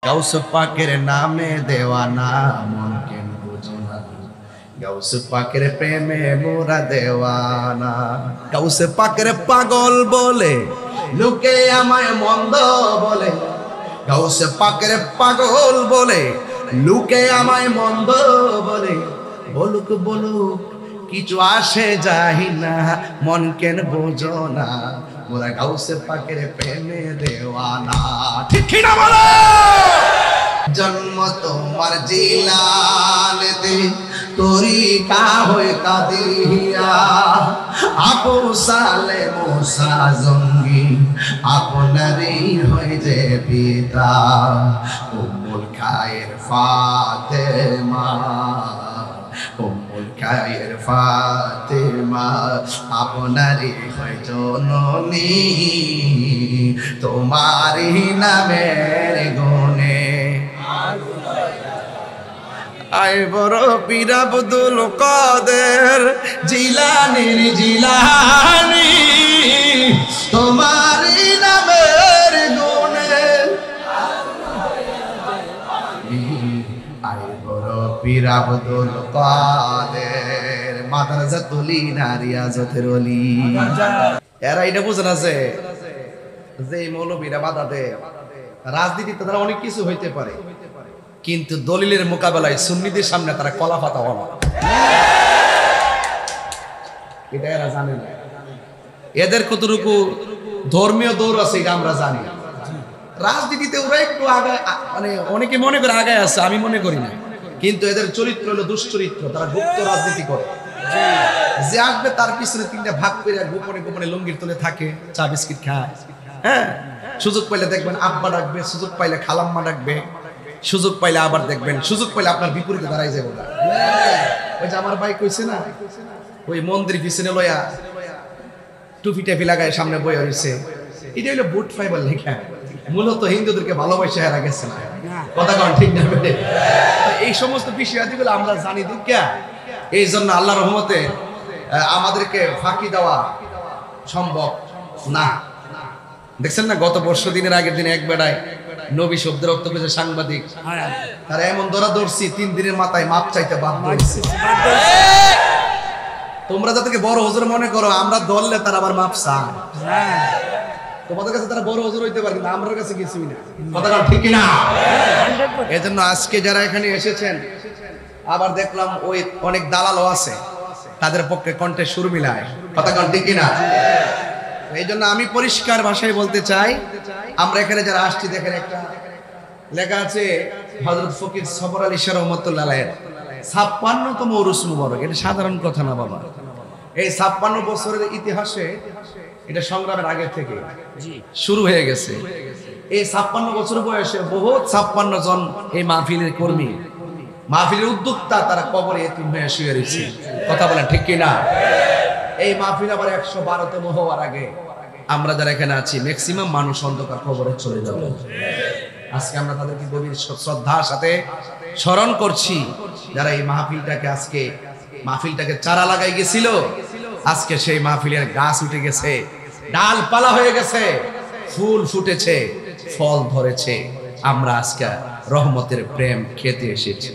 Gauss পাকের নামে দেওয়ানা মন কেন বুঝো না, গাউস পাকের প্রেমে মোরা দেওয়ানা। গাউস পাকের পাগল বলে লোকে আমায় মন্দ বলে, গাউস পাকের পাগল বলে লোকে আমায় মন্দ বলে। বলুক বলুক কিছু আসে যায় না, মন কেন বোঝো না, মোরা গাউস পাকের প্রেমে দেওয়ানা। ঠিক না বলো? জন্ম তোমার জিলানেতে তরিকা হয়ে কাদিয়া, আপু সালে মোসা জঙ্গি আপনারই হয়ে যে পিতা। উম্মুল খায়ের ফাতেমা, উম্মুল খায়ের ফাতেমা আপনারই হয় জননী, তোমারই নামের গুণে আয় বড় পীর আব্দুল কাদের জিলানীর জিলানী, তোমারই নামের গুণে আয় বড় পীর আব্দুল কাদের মাদ্রাসাতুল রিয়াজাতুল ওলি। এরা এটা বুঝেন আছে যে মৌলবীরা বাধা দেয়, রাজনীতিতে তারা অনেক কিছু হইতে পারে, কিন্তু দলিলের মোকাবেলায় সুন্নিদের সামনে তারা কলা পাতা হল, এটা এরা জানে না। এদের কতটুকু ধর্মীয় দৌড় আছে এটা আমরা জানি। রাজনীতিতে ওরা একটু আগায়, মানে অনেকে মনে করে আগায় আছে, আমি মনে করি না, কিন্তু এদের চরিত্র হলো দুশ্চরিত্র, তারা গুপ্ত রাজনীতি করে। যে আসবে তার পিছনে তিনটা ভাগ করে গোপনে গোপনে লুঙ্গির তলে থাকে, চা বিস্কিট খায়। হ্যাঁ, সুযোগ পাইলে দেখবেন আব্বা ডাকবে, সুযোগ পাইলে খালাম্মা ডাকবে, সুযোগ পাইলে আবার দেখবেন, সুযোগ পাইলে আপনার বিপরীতে দাঁড়াই যাবে। ওই যে আমার ভাই কইছে না, ওই মন্দির পিছনে লয়া টুপি টাপি লাগায় সামনে বয়ে রয়েছে, এটা হলো বুট ফাইবার লেখা, মূলত হিন্দুদেরকে ভালোবাসে হারা গেছে না, কথা কন ঠিক না? এই সমস্ত বিষয়াদিগুলো আমরা জানি দুঃখা, এই জন্য আল্লাহর রহমতে আমাদেরকে ফাঁকি দেওয়া সম্ভব না। দেখছেন না, গত পরশু দিনের আগের দিনে এক বেড়ায় নবী শব্দের অর্থ করেছে সাংবাদিক, তারা এমন ধরা ধরছি 3 দিনের মাথায় মাপ চাইতে বাধ্য হয়েছে। তোমরা যাদেরকে বড় হুজুর মনে করো, আমরা ধরলে তারা আবার মাপ চায়। তোমাদের কাছে তারা বড় হুজুর হইতে পারে, কিন্তু আমার কাছে কিছুই না, কথা ঠিক না? এজন্য আজকে যারা এখানে এসেছেন, আবার দেখলাম ওই অনেক দালালও আছে, তাদের পক্ষে কণ্ঠে সুর মিলায়, কথা ঠিক না? এই জন্য আমি পরিষ্কার ভাষায় বলতে চাই, আমরা এখানে যারা আসছি দেখেন একটা লেখা আছে হযরত ফকির সবর আলী শাহ রহমাতুল্লাহ আলাইহির 56তম উরুস মুবারক। এটা সাধারণ কথা না বাবা, এই 56 বছরের ইতিহাসে এটা সংগ্রামের আগে থেকে শুরু হয়ে গেছে। এই 56 বছর বয়সে বহুত 56 জন এই মাহফিলের কর্মী, মাহফিলের উদ্যোক্তা, তারা কবরে এতিম হয়ে শুয়ে রয়েছে, কথা বলেন ঠিক কি না? এই মাহফিল আবার 112তম হওয়ার আগে আমরা যারা এখানে আছি ম্যাক্সিমাম মানুষ অন্ধকার কবরে চলে যাবে। আজকে আমরা তাদেরকে গভীর শ্রদ্ধার সাথে স্মরণ করছি, যারা এই মাহফিলটাকে আজকে মাহফিলটাকে চারা লাগাই গেছিল, আজকে সেই মাহফিলের গাছ উঠে গেছে, ডালপালা হয়ে গেছে, ফুল ফুটেছে, ফল ধরেছে, আমরা আজকে রহমতের প্রেম খেতে এসেছি।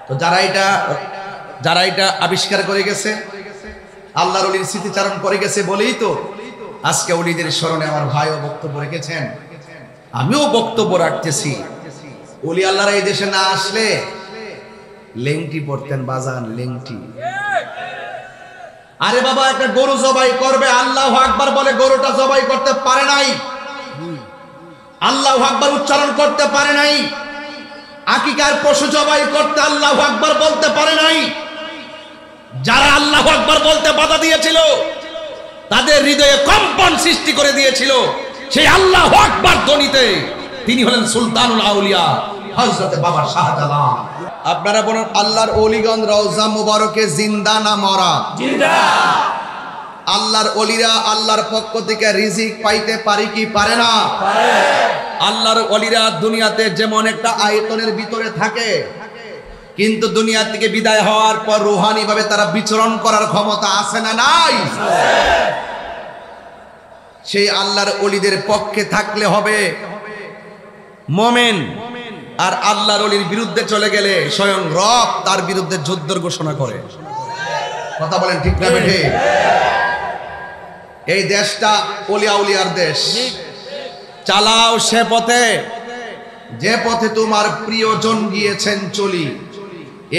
তো যারা এটা আবিষ্কার করে গেছে, আল্লাহর ওলির স্মৃতিচারণ করে গেছে বলেই তো আজকে ওলিদের স্মরণে আমার ভাইও বক্তব্য রেখেছেন, আমিও বক্তব্য রাখতেছি। ওলি আল্লাহরা এই দেশে না আসলে লেংটি পড়তেন, বাজান লেংটি। আরে বাবা, একটা গরু জবাই করবে, আল্লাহু আকবার বলে গরুটা জবাই করতে পারে নাই, আল্লাহু আকবার উচ্চারণ করতে পারে নাই, আকিকার পশু জবাই করতে আল্লাহু আকবার বলতে পারে নাই। যারা আল্লাহু আকবার বলতে বাধা দিয়েছিল, তাদের হৃদয়ে কম্পন সৃষ্টি করে দিয়েছিল সেই আল্লাহু আকবার ধ্বনিতে, তিনি হলেন সুলতানুল আউলিয়া হযরত বাবা শাহজালাল। আপনারা বলুন, আল্লাহর ওলিগণ রওজা মুবারকে জিন্দা না মরা? জিন্দা। আল্লাহর ওলিরা আল্লাহর পক্ষ থেকে রিজিক পাইতে পারে কি পারে না? পারে। আল্লাহর ওলিরা দুনিয়াতে যেমন একটা আয়তনের ভিতরে থাকে, কিন্তু দুনিয়া থেকে বিদায় হওয়ার পর রূহানি ভাবে তারা বিচরণ করার ক্ষমতা আছে না নাই? সেই আল্লাহর ওলিদের পক্ষে থাকলে হবে, মোমেন আর আল্লাহর ওলির বিরুদ্ধে চলে গেলে স্বয়ং রব তার বিরুদ্ধে যুদ্ধের ঘোষণা করে। কথা বলেন ঠিক না বেঠে? এই দেশটা ওলিয়া উলিয়ার দেশ। চালাও সে পথে যে পথে তোমার প্রিয়জন গিয়েছেন চলি।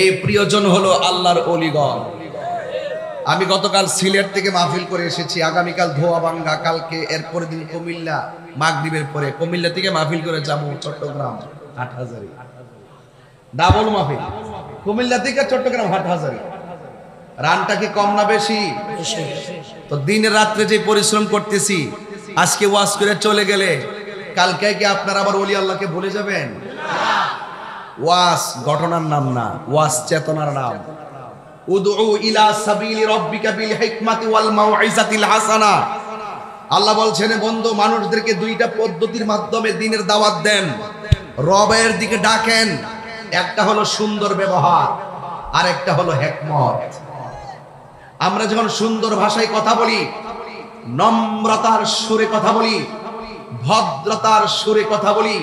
এই প্রিয়জন হলো আল্লাহর ওলিগণ। আমি গতকাল সিলেট থেকে মাহফিল করে এসেছি, আগামীকাল ধোয়াবাঙ্গা, কালকে এরপরের দিন কুমিল্লা, মাগরিবের পরে কুমিল্লা থেকে মাহফিল করে যাব চট্টগ্রাম হাটহাজারী, ডাবল মাহফিল। কুমিল্লা থেকে চট্টগ্রাম হাটহাজারী। রানটা কি কম না বেশি? তো দিনে রাত্রে যে পরিশ্রম করতেছি, আজকে ওয়াজ করে চলে গেলে কালকে কি আপনারা আবার ওলি আল্লাহকে ভুলে যাবেন? ওয়াজ ঘটনার নাম না, ওয়াজ চেতনার নাম। উদউ ইলা সাবিলি রাব্বিকা বিল হিকমাতি ওয়াল মাউইজাতিল হাসানা। আল্লাহ বলছেন, বন্ধু মানুষদেরকে দুইটা পদ্ধতির মাধ্যমে দ্বীনের দাওয়াত দেন, রবের দিকে ডাকেন। একটা হলো সুন্দর ব্যবহার, আর একটা হলো হিকমত। আমরা যখন সুন্দর ভাষায় কথা বলি, নম্রতার সুরে কথা বলি, ভদ্রতার সুরে কথা বলি,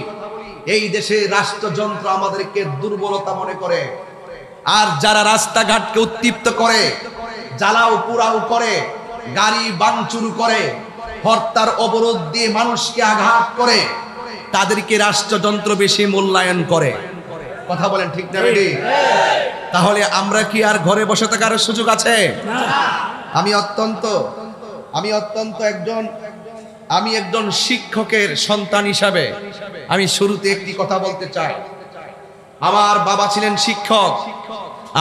এই দেশে রাষ্ট্রযন্ত্র আমাদেরকে দুর্বলতা মনে করে। আর যারা রাস্তাঘাটকে উত্তপ্ত করে, জ্বালাও পোড়াও করে, গাড়ি ভাঙচুর করে, হত্যার অবরোধ দিয়ে মানুষকে আঘাত করে, তাদেরকে রাষ্ট্রযন্ত্র বেশি মূল্যায়ন করে। কথা বলেন ঠিক না বেটি? তাহলে আমরা কি আর ঘরে বসে থাকার সুযোগ আছে? আমি একজন শিক্ষকের সন্তান হিসাবে আমি শুরুতে একটি কথা বলতে চাই। আমার বাবা ছিলেন শিক্ষক,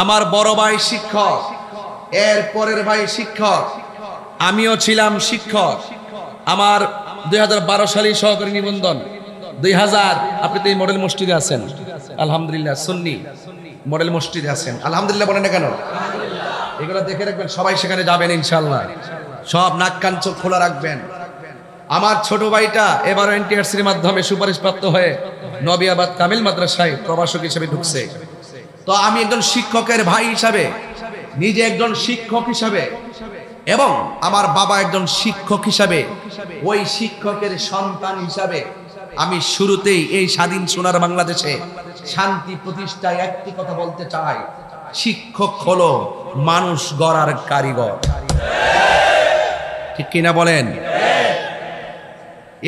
আমার বড় ভাই শিক্ষক, এর পরের ভাই শিক্ষক, আমিও ছিলাম শিক্ষক। আমার 2012 সালে সহকারী নিবন্ধন, 2000 আপনি তো এই মডেল মসজিদে আছেন আলহামদুলিল্লাহ, সুন্নি মডেল মসজিদে আছেন আলহামদুলিল্লাহ, বলেন না কেন? এগুলো দেখে রাখবেন, সবাই সেখানে যাবেন ইনশাআল্লাহ, সব নাক কান চোখ খোলা রাখবেন। আমার ছোট ভাইটা এবার এনটিআরসির মাধ্যমে সুপারিশপ্রাপ্ত হয়ে নবিয়াবাদ কামিল মাদ্রাসায় প্রভাষক হিসেবে ঢুকছে। তো আমি একজন শিক্ষকের ভাই হিসাবে, নিজে একজন শিক্ষক হিসাবে, এবং আমার বাবা একজন শিক্ষক হিসাবে, ওই শিক্ষকের সন্তান হিসাবে আমি শুরুতেই এই স্বাধীন সোনার বাংলাদেশে শান্তি প্রতিষ্ঠায় একটি কথা বলতে চাই, শিক্ষক হলো মানুষ গড়ার কারিগর। ঠিক কিনা বলেন?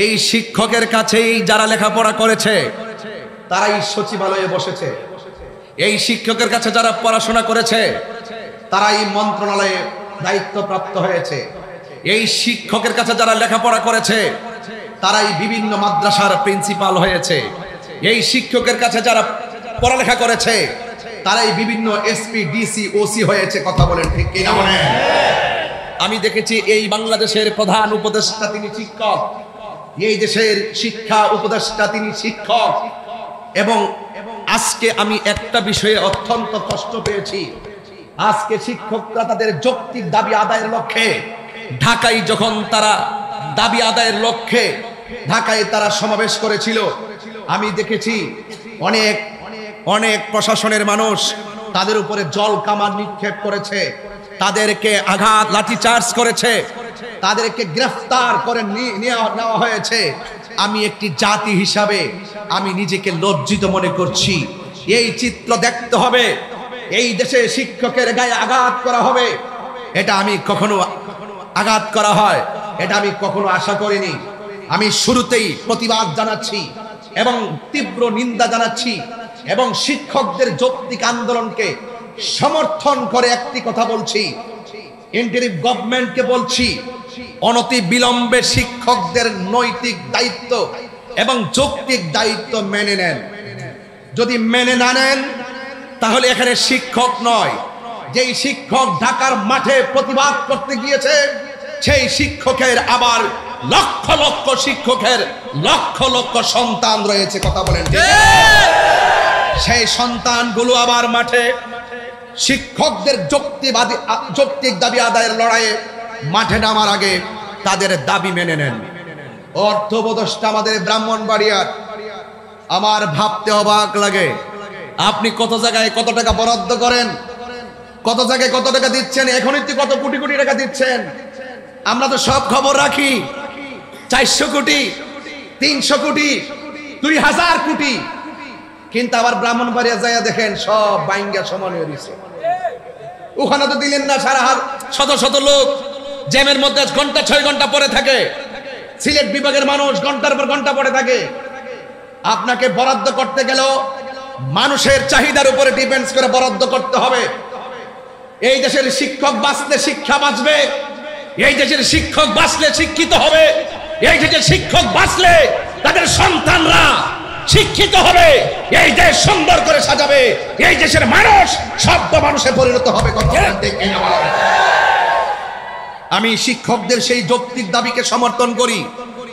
এই শিক্ষকের কাছেই যারা লেখাপড়া করেছে তারাই সচিবালয়ে বসেছে। এই শিক্ষকের কাছে যারা পড়াশোনা করেছে তারাই মন্ত্রণালয়ে দায়িত্বপ্রাপ্ত হয়েছে। এই শিক্ষকের কাছে যারা লেখাপড়া করেছে তারাই বিভিন্ন মাদ্রাসার প্রিন্সিপাল হয়েছে। এই শিক্ষকের কাছে যারা পড়ালেখা করেছে তারাই বিভিন্ন এসপি, ডিসি, ওসি হয়েছে। কথা বলেন ঠিক কিনা বলেন? আমি দেখেছি এই বাংলাদেশের প্রধান উপদেষ্টা তিনি শিক্ষক, এই দেশের শিক্ষা উপদেষ্টা তিনি শিক্ষক। এবং আজকে আমি একটা বিষয়ে অত্যন্ত কষ্ট পেয়েছি। আজকে শিক্ষকরা তাদের যৌক্তিক দাবি আদায়ের লক্ষ্যে ঢাকায়, যখন তারা দাবি আদায়ের লক্ষ্যে ঢাকায় তারা সমাবেশ করেছিল, আমি দেখেছি অনেক অনেক প্রশাসনের মানুষ তাদের উপরে জল কামান নিক্ষেপ করেছে, তাদেরকে আঘাত লাঠিচার্জ করেছে, তাদেরকে গ্রেফতার করে নেওয়া হয়েছে। আমি একটি জাতি হিসাবে আমি নিজেকে লজ্জিত মনে করছি। এই চিত্র দেখতে হবে, এই দেশে শিক্ষকের গায়ে আঘাত করা হবে, এটা আমি কখনো আঘাত করা হয় এটা আমি কখনো আশা করিনি। আমি শুরুতেই প্রতিবাদ জানাচ্ছি এবং তীব্র নিন্দা জানাচ্ছি, এবং শিক্ষকদের যৌক্তিক আন্দোলনকে সমর্থন করে একটি কথা বলছি, ইন্টারিম গভর্নমেন্টকে বলছি, অনতি বিলম্বে শিক্ষকদের নৈতিক দায়িত্ব এবং যৌক্তিক দায়িত্ব মেনে নেন। যদি মেনে না নেন তাহলে এখানে শিক্ষক নয়, যেই শিক্ষক ঢাকার মাঠে প্রতিবাদ করতে গিয়েছে সেই শিক্ষকের আবার লক্ষ লক্ষ শিক্ষকের লক্ষ লক্ষ সন্তান রয়েছে। কথা বলেন ঠিক? সেই সন্তানগুলো আবার মাঠে শিক্ষকদের যৌক্তিক দাবি আদায়ের লড়াইয়ে মাঠে নামার আগে তাদের দাবি মেনে নেন। অর্থ উপদেষ্টা আমাদের ব্রাহ্মণবাড়িয়ার, আমার ভাবতে অবাক লাগে, আপনি কত জায়গায় কত টাকা বরাদ্দ করেন, কত জায়গায় কত টাকা দিচ্ছেন, এখনই তো কত কোটি কোটি টাকা দিচ্ছেন। আমরা তো সব খবর রাখি, 400 কোটি, 300 কোটি, 2000 কোটি, কিন্তু আবার ব্রাহ্মণবাড়িয়া যাইয়া দেখেন সব বাইঙ্গা সমান হয়ে গেছে। ওখানে তো দিলেন না, সারা হাত শত শত লোক জ্যামের মধ্যে ঘন্টা 6 ঘন্টা পরে থাকে। সিলেট বিভাগের মানুষ ঘন্টার পর ঘন্টা পরে থাকে। আপনাকে বরাদ্দ করতে গেলেও মানুষের চাহিদার উপরে ডিপেন্ডস করে বরাদ্দ করতে হবে। এই দেশের শিক্ষক বাঁচলে শিক্ষা বাঁচবে, এই দেশের শিক্ষক বাঁচলে শিক্ষিত হবে, এই দেশের শিক্ষক বাঁচলে তাদের সন্তানরা শিক্ষিত হবে, এই দেশ সুন্দর করে সাজাবে, এই দেশের মানুষ সভ্য মানুষে পরিণত হবে। কথা বলতে কিনা বলেন? আমি শিক্ষকদের সেই যৌক্তিক দাবিকে সমর্থন করি।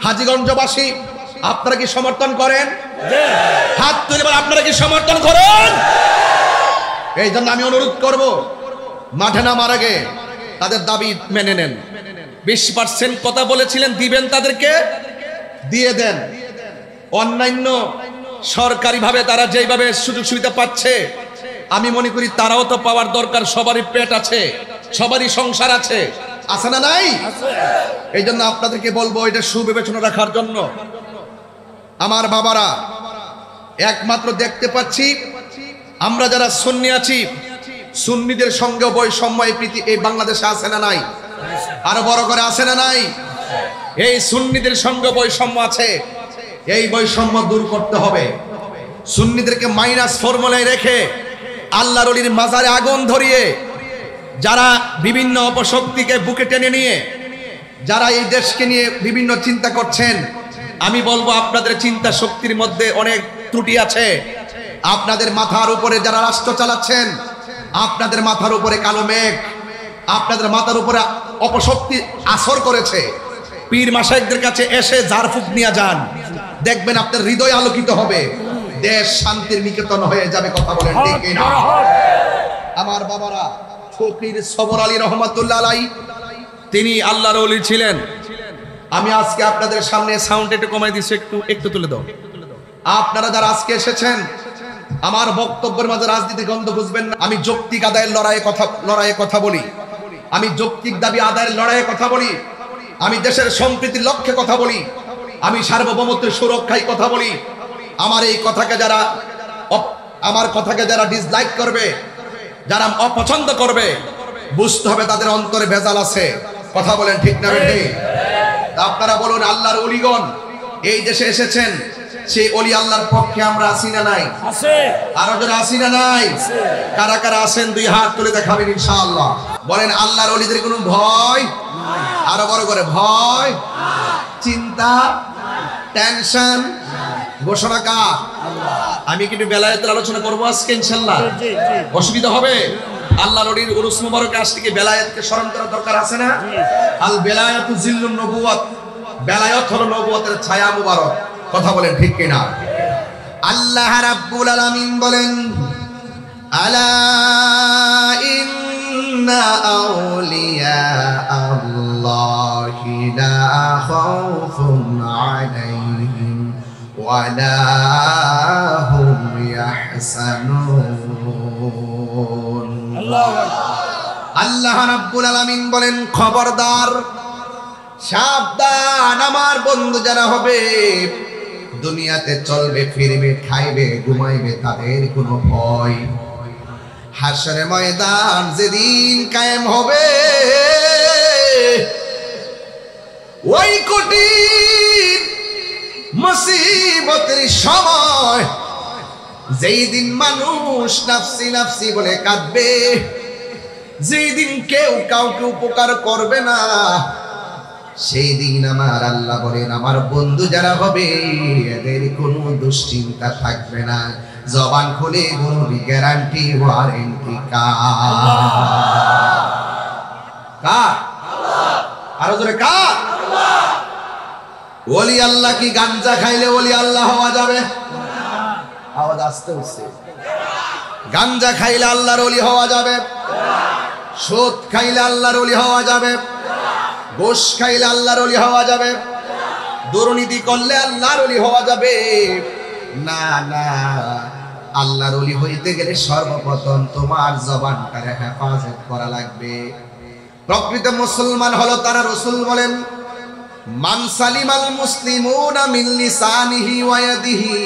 হাজীগঞ্জবাসী, আপনারা কি সমর্থন করেন? হাত তুলে বলেন, আপনারা কি সমর্থন করেন? এই জন্য আমি অনুরোধ করব, মাঠে নামার আগে তাদের দাবি মেনে নেন। 20% কথা বলেছিলেন দিবেন, তাদেরকে দিয়ে দেন। অন্যান্য সরকারিভাবে তারা যেভাবে সুযোগ সুবিধা পাচ্ছে, আমি মনে করি তারাও তো পাওয়ার দরকার। সবারই পেট আছে, সবারই সংসার আছে, আছে না নাই? এই জন্য আপনাদেরকে বলবো এটা সুবিবেচনা রাখার জন্য। আমার বাবারা, একমাত্র দেখতে পাচ্ছি আমরা যারা সুন্নি আছি, সুন্নিদের সঙ্গে বৈষম্য এই বাংলাদেশে আছে না নাই? আরো বড় করে আছে না নাই? এই সুন্নিদের সঙ্গে বৈষম্য আছে, এই বৈষম্য দূর করতে হবে। সুন্নিদেরকে মাইনাস ফর্মুলায় রেখে আল্লাহর ওলির মাজারে আগুন ধরিয়ে যারা বিভিন্ন অপশক্তিকে বুকে টেনে নিয়ে যারা এই দেশকে নিয়ে বিভিন্ন চিন্তা করছেন, আমি বলবো আপনাদের চিন্তা শক্তির মধ্যে অনেক ত্রুটি আছে। আপনাদের মাথার উপরে যারা রাষ্ট্র চালাচ্ছেন, আপনাদের মাথার উপরে কালো মেঘ, আপনাদের মাথার উপরে অপশক্তি আসর করেছে। পীর মাশায়েখদের কাছে এসে ঝাড়ফুঁক নিয়ে যান, দেখবেন আপনার হৃদয় আলোকিত হবে, দেশ শান্তির নিকেতন হয়ে যাবে। কথা বলেন ঠিক না? আমার বাবারা, ফকির সবর আলী রহমাতুল্লাহ আলাইহি তিনি আল্লাহর ওলি ছিলেন। আমি আজকে আপনাদের সামনে সাউন্ড একটু কমাই দিচ্ছি, একটু তুলে দাও। আপনারা যারা আজকে এসেছেন, আমার বক্তব্যের মাঝে রাজনীতি গন্ধ বুঝবেন না। আমি যৌক্তিক আদায়ের লড়াইয়ে কথা বলি, আমি যৌক্তিক দাবি আদায়ের লড়াইয়ে কথা বলি, আমি দেশের সম্প্রীতির লক্ষ্যে কথা বলি, আমি সার্বভৌমত্বের সুরক্ষায় কথা বলি। আমার এই কথাকে যারা ডিসলাইক করবে, যারা অপছন্দ করবে, বুঝতে হবে তাদের অন্তরে ভেজাল আছে। কথা বলেন ঠিক না বেঠিক? আপনারা বলুন, আল্লাহর ওলিগণ এই দেশে এসেছেন, সেই ওলি আল্লাহর পক্ষে আমরা আসি না নাই? আরো যারা আসি না নাই? কারা কারা আছেন দুই হাত তুলে দেখাবেন ইনশাআল্লাহ। বলেন, আল্লাহর ওলিদের কোনো ভয়? আরো বড় করে, ভয়, চিন্তা, টেনশন ঘোষণা কার? আমি কিন্তু বেলায়েতের আলোচনা করবো আজকে ইনশাআল্লাহ। অসুবিধা হবে? আল্লাহর ওলির উরুস মুবারকে আসতে কি বেলায়েতকে স্মরণ করা দরকার আছে না? আল বেলায়াতু জিল্লুন নবুওয়াত, বেলায়েত হলো নবুয়তের ছায়া মুবারক। কথা বলেন ঠিক কিনা? আল্লাহ রাব্বুল আলামিন বলেন, আলা ইন্না আউলিয়া আল্লাহি লা খাউফুন আলাইহিম ওয়া লা হুম ইয়াহসানুন। আল্লাহ রাব্বুল আলামিন বলেন, খবরদার, সাবধান, আমার বন্ধু যারা হবে, দুনিয়াতে চলবে ফিরবে খাইবে ঘুমাইবে, তাদের কোনো ভয়। হাশরের ময়দান যেদিন কায়েম হবে, ওই কঠিন মুসিবতের সময়, যেই দিন মানুষ নাফসি নাফসি বলে কাঁদবে, যেই দিন কেউ কাউকে উপকার করবে না, সেই দিন আমার আল্লাহ বলেন, আমার বন্ধু যারা হবে এদের কোনো দুশ্চিন্তা থাকবে না। জবান খুলে বলবি, গ্যারান্টি ওয়ারেন্টি কার? আরো জোরে কার? ওলি আল্লাহ কি গাঞ্জা খাইলে ওলি আল্লাহ হওয়া যাবে? আওয়াজ আসতে হচ্ছে। গাঞ্জা খাইলে আল্লাহর ওলি হওয়া যাবে? সুদ খাইলে আল্লাহর ওলি হওয়া যাবে? ঘুষ খাইলে আল্লাহর ওলি হওয়া যাবে? দুর্নীতি করলে আল্লাহর ওলি হওয়া যাবে? না না, আল্লাহর ওলি হইতে গেলে সর্বপ্রথম তোমার জবানটারে হেফাজত করা লাগবে। প্রকৃত মুসলমান হলো তারা, রাসূল বলেন, মান সালিমাল মুসলিমুনা মিন লিসানিহি ওয়া ইয়াদিহি,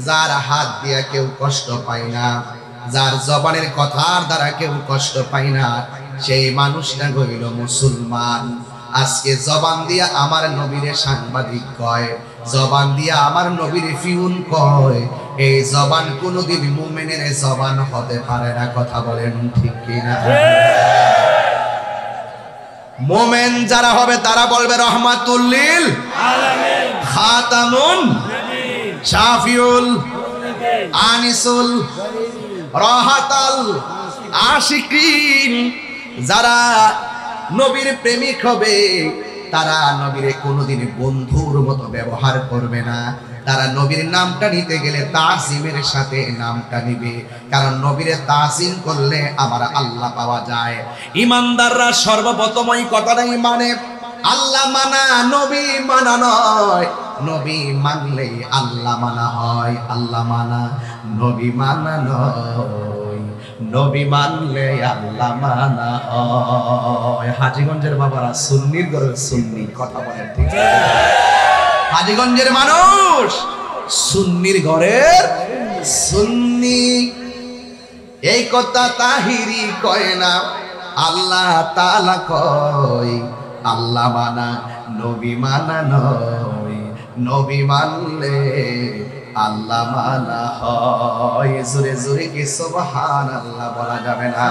যার হাত দিয়া কেউ কষ্ট পায় না, যার জবানের কথার দ্বারা কেউ কষ্ট পায় না, সেই মানুষটা হইল মুসলমান। আজকে জবান দিয়া আমার নবীরে সাংবাদিক কয়, জবান দিয়া আমার নবীরে ফিউন কয়, এই জবান কোনোদিন মুমিনের জবান হতে পারে না। কথা বলেন ঠিক কিনা? মুমিন যারা হবে তারা বলবে রহমাতুল লিল আলামিন, খাতামুন নবীয়্যিন, শাফিউল আনিসুল রাহাতাল আশিকিন। যারা নবীর প্রেমিক হবে তারা নবীরে কোনোদিন বন্ধুর মতো ব্যবহার করবে না। তারা নবীর নামটা নিতে গেলে তাজিমের সাথে নামটা নিবে, কারণ নবীরে তাজিম করলে আমার আল্লাহ পাওয়া যায়। ইমানদাররা সর্বপ্রথম এই কথাটাই মানে, আল্লাহ মানা নবী মানা নয়। নবী মানলে আল্লাহ মানা হয়, আল্লাহ মানা নবী মানা নয়। নবী মানলে আল্লাহ মানা হয়। হাজীগঞ্জের বাবারা সুন্নির ঘরে সুন্নি, কথা বলেন ঠিক? হাজীগঞ্জের মানুষ সুন্নির ঘরের সুন্নি। এই কথা তাহিরি কয় না, আল্লাহ তাআলা কয় আল্লাহ মানা নবী মানা নয়। নবী মানলে আল্লাহ মানা হয়। জোরে জোরে কি সুবহানাল্লাহ বলা যাবে না?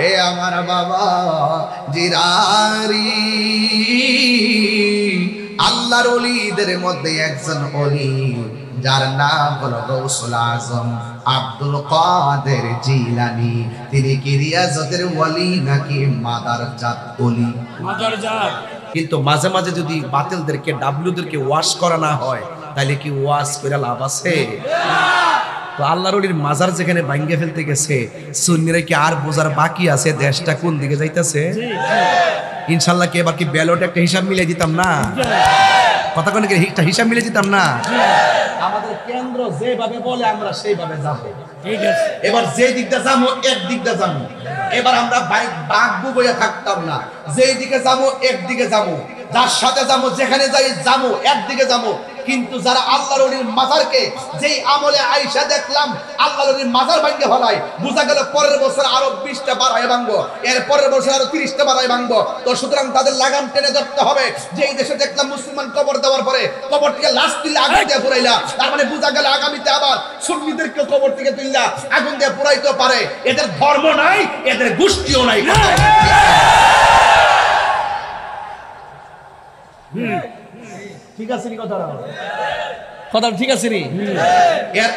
এ আমার বাবা জিরারি, আল্লাহর ওলিদের মধ্যে একজন ওলি, যার নাম হলো গৌসুল আজম আব্দুল কাদের জিলানী। তিনি কি রিয়াজতের ওলি নাকি মাদারজাত ওলি? মাদারজাত। কিন্তু মাঝে মাঝে যদি বাতিলদেরকে ডাবলুদেরকে ওয়াশ করা না হয় তাহলে কি ওয়াশ করে লাভ আছে? তো আল্লাহর ওলির মাজার যেখানে ভাঙ্গে ফেলতে গেছে, সুন্নিরা কি আর বোঝার বাকি আছে দেশটা কোন দিকে যাইতেছে? ইনশাল্লাহ কি এবার কি ব্যালট একটা হিসাব মিলিয়ে দিতাম না? কথা কোন একটা হিসাব মিলিয়ে দিতাম না? আমাদের কেন্দ্র যেভাবে বলে আমরা সেইভাবে যাব। ঠিক আছে, এবার যে দিকটা যাবো এক দিকটা যাবো। এবার আমরা বাঘবু বইয়া থাকতাম না, যেই দিকে যাবো একদিকে যাবো, যার সাথে যাবো যেখানে যাই যাবো একদিকে যাবো। কিন্তু যারা আল্লাহর ওলির মাজারকে যেই আমলে আয়েশা দেখলাম আল্লাহর ওলির মাজার ভাঙ্গে ফেলায়, বোঝা গেল পরের বছর আরো 20টা বাড়ায় ভাঙবো, এর পরের বছর আরো 30টা বাড়ায় ভাঙবো। তো সুতরাং তাদের লাগাম টেনে ধরতে হবে। যেই দেশে দেখলাম মুসলমান কবর দেওয়ার পরে কবর থেকে লাশ তুললে আগুন দিয়ে পুরাইলা, তার মানে বোঝা গেল আগামীতে আবার সুন্নিদেরকে কবর থেকে তুললা আগুন দিয়ে পুরাইতে পারে। এদের ধর্ম নাই, এদের গোষ্ঠীও নাই। ঠিক আছে নি কথাটা? কথা ঠিক আছে নি?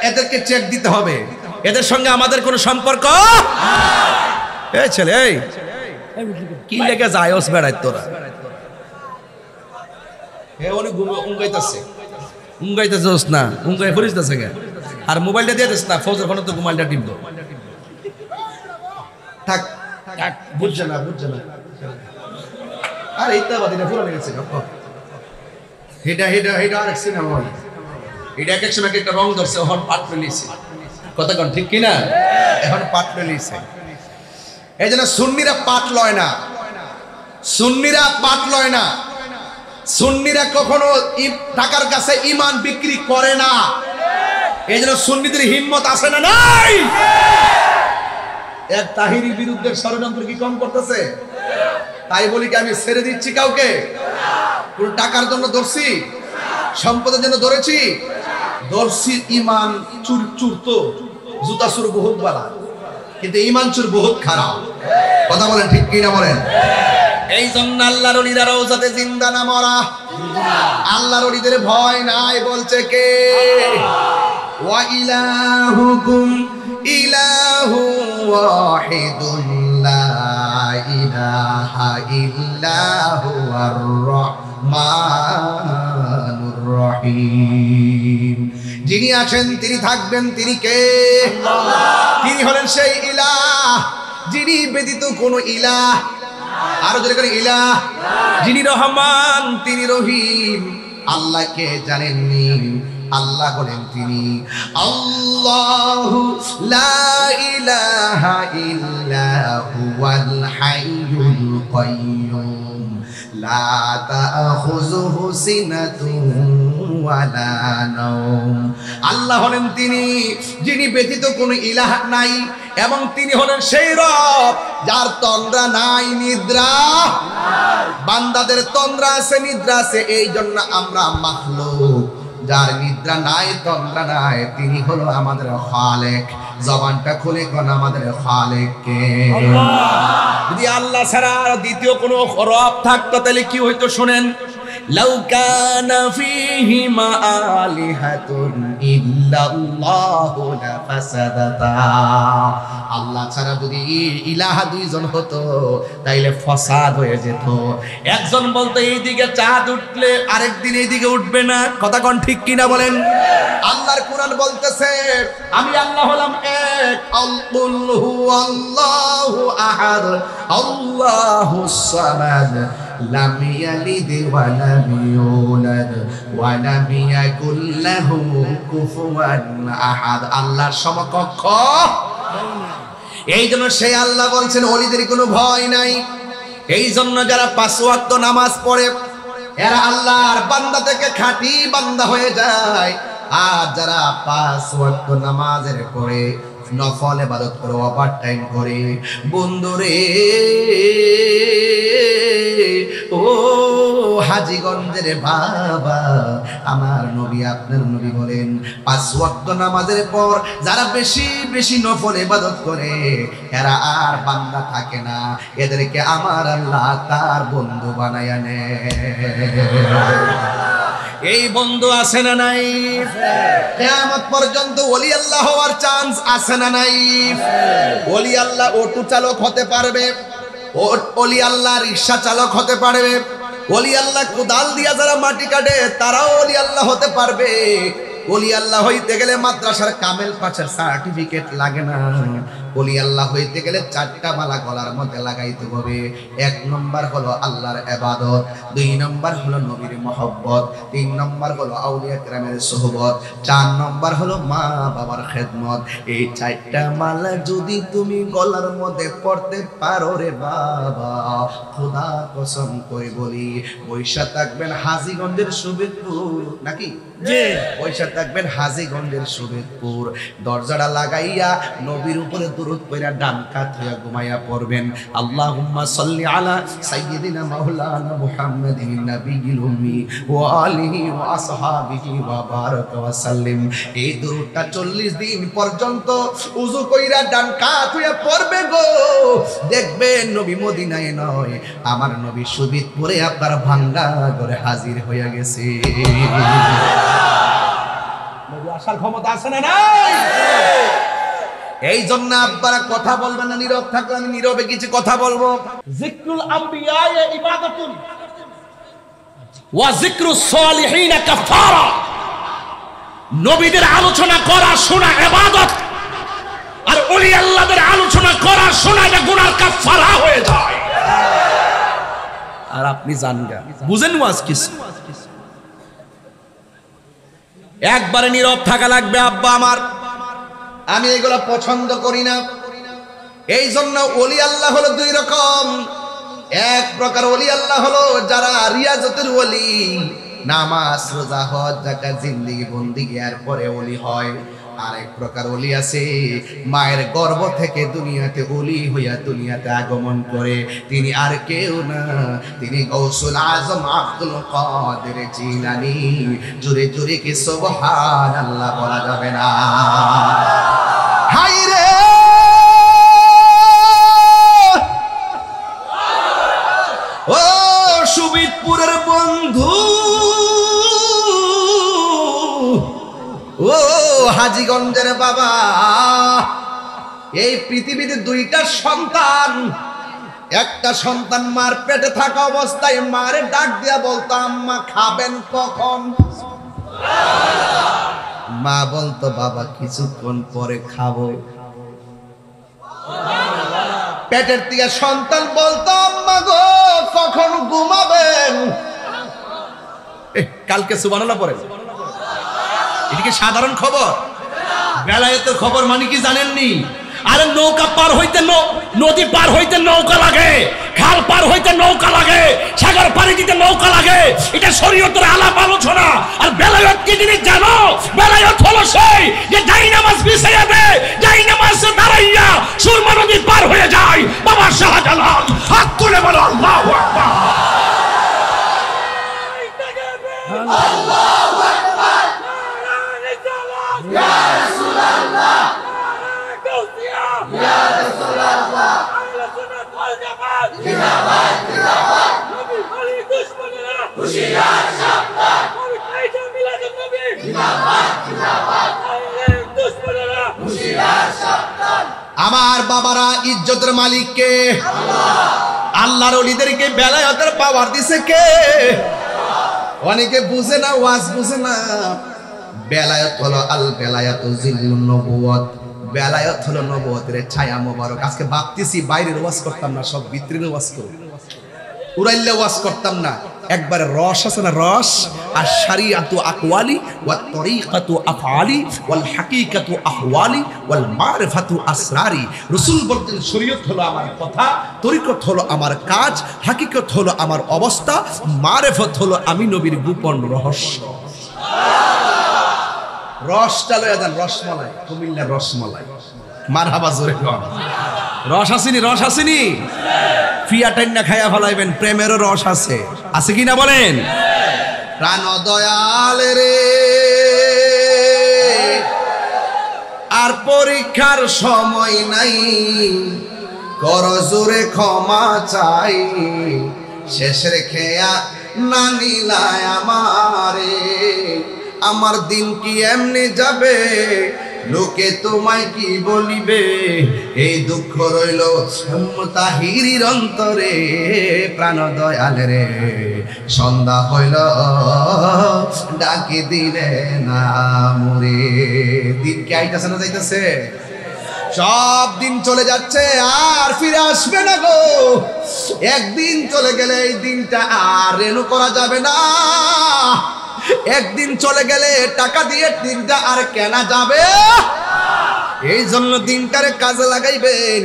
এদেরকে চেক দিতে হবে, এদের সঙ্গে আমাদের কোনো সম্পর্ক। এই ছেলে এই কি লেগে যায়স বেড়াই তোরা? হে উনি উঙ্গাইতাছে, উঙ্গাইতাছস না, উঙ্গাই ফরিস্তাছে গে। আর মোবাইলটা দিয়ে দিস না, ফৌজের ফোনে তো মোবাইলটা টিপবো। থাক থাক, বুঝছে না বুঝছে না। আর এইটা বাদিনা পুরো গেছে। হেডা হেডা হেডা আর সিনেমা হল, এটা এক এক সময় একটা রং ধরছে, এখন পাট ফেলিছে। কথা কোন ঠিক কিনা? এখন পাট ফেলিছে। এই জন্য সুন্নিরা পাট লয় না, সুন্নিরা পাট লয় না। সুন্নিরা কখনো টাকার কাছে ঈমান বিক্রি করে না। এই জন্য সুন্নিদের হিম্মত আছে না নাই? এক তাহিরির বিরুদ্ধে ষড়যন্ত্র কি কম করতেছে? তাই বলি কি আমি ছেড়ে দিচ্ছি কাউকে? কোন টাকার জন্য ধরছি? সম্পদের জন্য ধরেছি? ধরছি ঈমান চুর। চুর তো জুতা চুর বহুত বালা, কিন্তু ঈমান চুর বহুত খারাপ। কথা বলেন ঠিক কিনা বলেন? এই জন্য আল্লাহর ওলিরা রওজাতে জিন্দা না মরা। আল্লাহর ওলিদের ভয় নাই বলছে কে? ওয়া ইলাহুকুম ইলাহু ওয়াহিদুন লা ইলাহা ইল্লা হুয়ার রহমানুর রহিম। যিনি আছেন তিনি থাকবেন, তিনি কে? তিনি হলেন সেই ইলাহ যিনি ব্যতীত কোনো ইলাহ, আরো জোরে করে ইলাহ, যিনি রহমান তিনি রহিম। আল্লাহকে জানেননি? আল্লাহ বলেন তিনি আল্লাহু লা ইলাহা ইল্লা হুয়াল হাইয়ুল কাইয়্যুম লা তাখুযুহু সিনাতুন ওয়ালা নাওম। আল্লাহ হলেন তিনি যিনি ব্যতীত কোনো ইলাহ নাই, এবং তিনি হলেন সেই রব যার তন্দ্রা নাই, নিদ্রা নাই। বান্দাদের তন্দ্রা আছে, নিদ্রা আছে, এই জন্য আমরা মাখলুক। যার নিদ্রা নাই, তন্দ্রা নাই, তিনি হলো আমাদের খালেক। জবানটা খুলে কোন আমাদের খালেক কে? যদি আল্লাহ ছাড়া আর দ্বিতীয় কোনো রব থাকতো তাহলে কি হইতো শুনেন। লাউ কানা ফীহিমা আলিহাতুন ইল্লাল্লাহু লাফাসাদাতা। আল্লাহ ছাড়া যদি ইলাহা দুইজন হতো তাইলে ফাসাদ হয়ে যেত। একজন বলতো এইদিকে চাঁদ উঠলে আরেকদিন এইদিকে উঠবে না, কথা কোন ঠিক কিনা বলেন? আল্লাহর কোরআন বলতেছে আমি আল্লাহ হলাম এক, আল-কুল হুয়াল্লাহু আহাদ আল্লাহুস সামাদ লাম ইয়ালিদ ওয়া লাম ইউলাদ ওয়া লাম ইয়াকুল লাহু কুফুয়ান আহাদ। আল্লাহর সমকক্ষ। এই জন্য সেই আল্লাহ বলছেন ওলিদের কোনো ভয় নাই। এই জন্য যারা 5 ওয়াক্ত নামাজ পড়ে এরা আল্লাহর বান্দা থেকে খাঁটি বান্দা হয়ে যায়। আর যারা 5 ওয়াক্ত নামাজের পড়ে নফল ইবাদত করে, ওভার টাইম করে, বন্ধুরে ও হাজীগঞ্জের বাবা, আমার নবী আপনার নবী বলেন 5 ওয়াক্ত নামাজের পর যারা বেশি বেশি নফল ইবাদত করে এরা আর বান্দা থাকে না, এদেরকে আমার আল্লাহ তার বন্ধু বানায়া নেয়। এই বন্ধু আছে না নাই? কিয়ামত পর্যন্ত ওলি আল্লাহ হওয়ার চান্স আছে না নাই? ওলি আল্লাহ অটো চালক হতে পারবে, ওলি আল্লাহ রিকশা চালক হতে পারবে, ওলি আল্লাহ কোদাল দিয়া যারা মাটি কাটে তারাও ওলি আল্লাহ হতে পারবে। ওলি আল্লাহ হইতে গেলে মাদ্রাসার কামেল পাশের সার্টিফিকেট লাগে না। ওলি আল্লাহ হইতে গেলে 4টা মালা গলার মধ্যে লাগাইতে হবে। 1 নম্বর হলো আল্লাহর ইবাদত, 2 নম্বর হলো নবীর মহব্বত, 3 নম্বর হলো আউলিয়া কেরামের সোহবত, 4 নম্বর হলো মা বাবার খেদমত। এই 4টা মালা যদি তুমি গলার মধ্যে পড়তে পারো রে বাবা, খোদা কসম করে বলি বৈশা থাকবেন হাজীগঞ্জের সুবেদপুর, নাকি জি বৈশা থাকবেন হাজীগঞ্জের সুবেদপুর, দরজাটা লাগাইয়া নবীর উপরে দুরূদ পড়া ডান কাত হইয়া ঘুমাইয়া পড়বেন। আল্লাহুম্মা সাল্লি আলা সাইয়্যিদিনা মাওলানা মুহাম্মাদিন নাবিয়্যিল উম্মি ওয়া আলিহি ওয়া আসহাবিহি ওয়া বারাকা ওয়া সাল্লিম। এই দুরূদটা 40 দিন পর্যন্ত ওযু কইরা ডান কাত হইয়া পড়বে গো, দেখবেন নবী মদিনায় নয় আমার নবী সুবিদপুরে আপনার ভাঙ্গা ঘরে হাজির হইয়া গেছে। নবী আসার ক্ষমতা আছে না নাই? এই জন্য আপনারা কথা বলবেন না, নীরব থাকলে আমি নীরবে কিছু কথা বলবো। যিকরুল আম্বিয়া ইবাদাতুন ওয়া যিকরুস সালিহিন কাফারা। নবীদের আলোচনা করা শোনা ইবাদত, আর ওলি আল্লাহদের আলোচনা করা শোনা এটা গুনার কাফারা হয়ে যায়। আর আপনি জানগা বুঝেন ওয়াজ কিছু, একবারে নীরব থাকা লাগবে। আব্বা আমার, আমি এগুলো পছন্দ করি না। এই জন্য ওলি আল্লাহ হলো 2 রকম। এক প্রকার ওলি আল্লাহ হলো যারা রিয়াজতের ওলি, নামাজ রোজা হজ যাকাত জিন্দেগি বন্দেগি এর পরে ওলি হয়। আরেক প্রকার ওলি আছে মায়ের গর্ভ থেকে দুনিয়াতে ওলি হইয়া দুনিয়াতে আগমন করে, তিনি আর কেউ না, তিনি গৌসুল আজম আব্দুল কাদের জিলানী। জোরে জোরে কি সুবহানাল্লাহ বলা যাবে না? হায় রে ও সুবিদপুরের বন্ধু, ও হাজীগঞ্জের বাবা, এই পৃথিবীতে 2টা সন্তান। একটা সন্তান মার পেটে থাকা অবস্থায় মারে ডাক দিয়া বলতো আম্মা খাবেন কখন? মা বলতো বাবা কিছুক্ষণ পরে খাবো। পেটের থেকে সন্তান বলতো আম্মা গো কখন ঘুমাবেন? কালকে সুবহানাল্লাহ পড়ে, এটা কি সাধারণ খবর? বেলায়েতের খবর মানে কি জানেননি? আরে নৌকা পার হইতে নদী পার হইতে নৌকা লাগে, খাল পার হইতে নৌকা লাগে, সাগর পাড়ি দিতে নৌকা লাগে। এটা শরীয়তের আলাপ আলোচনা। আর বেলায়েত কি জিনিস জানো? বেলায়েত হলো সেই যে যাই নামাজ বিছাইয়া দেয়, যাই নামাজ দাঁড়াইয়া সুরমা নদী পার হয়ে যায়। বাবা শাহজালাল হাত তুলে বলো আল্লাহু আকবার। আল্লাহু আকবার। ইয়া রাসূলুল্লাহ, ইয়া রাসূলুল্লাহ, জিন্দাবাদ জিন্দাবাদ। নবী আলী দুশমনেরা হুশিয়ার সাবধান, নবী কায়দা মিলাদুন নবী জিন্দাবাদ জিন্দাবাদ। দুশমনেরা হুশিয়ার সাবধান। আমার বাবারা, ইজ্জতের মালিক কে? আল্লাহ। আল্লাহর ওলিদেরকে বেলায়েতের পাওয়ার দিছে কে? অনেকে বুঝে না, ওয়াজ বুঝে না। বেলায়েত হলো আল বেলায়াতু জিল্লুন নবুয়ত। বেলায়েত হলো নবুয়তের ছায়া মোবারক। আজকে ভাবতেছি বাইরের ওয়াজ করতাম না, সব ভিতরের ওয়াজ করব। উড়াইলে ওয়াজ করতাম না, একবারে রস আছে না, রস। আর শরিয়াতু আকওয়ালি ওয়াত তরিকাতু আফআলি ওয়াল হাকিকাতু আহওয়ালি ওয়াল মারিফাতু আসরারি। রাসূল বলতেন শরীয়ত হলো আমার কথা, তরিকত হলো আমার কাজ, হাকিকত হলো আমার অবস্থা, মারিফত হলো আমি নবীর গোপন রহস্য। রসটা লয়া দেন, রসমালাই, কুমিল্লার রসমালাই। মারহাবা জোরে কোন। রস আসেনি, রস আসেনি। ফিয়া টাইনা খাইয়া ফেলাইবেন, প্রেমেরও রস আছে, আছে কিনা বলেন? প্রাণ দয়াল রে, আর পরীক্ষার সময় নাই, কর জোরে ক্ষমা চাই, শেষ রেখেয়া না নিলায় আমারে। আমার দিন কি এমনি যাবে, লোকে তোমায় কি বলিবে, এই দুঃখ রইল তাহিরির অন্তরে। প্রাণ দয়াল রে, সন্ধ্যা হইল ডাকি দিলে না মুরে। দিন কি আইতাছে না যাইতেছে? সব দিন চলে যাচ্ছে, আর ফিরে আসবে না গো। একদিন চলে গেলে এই দিনটা আর রেনু করা যাবে না। একদিন চলে গেলে টাকা দিয়ে দিনটা আর কেনা যাবে। এই জন্য দিনটারে কাজে লাগাইবেন।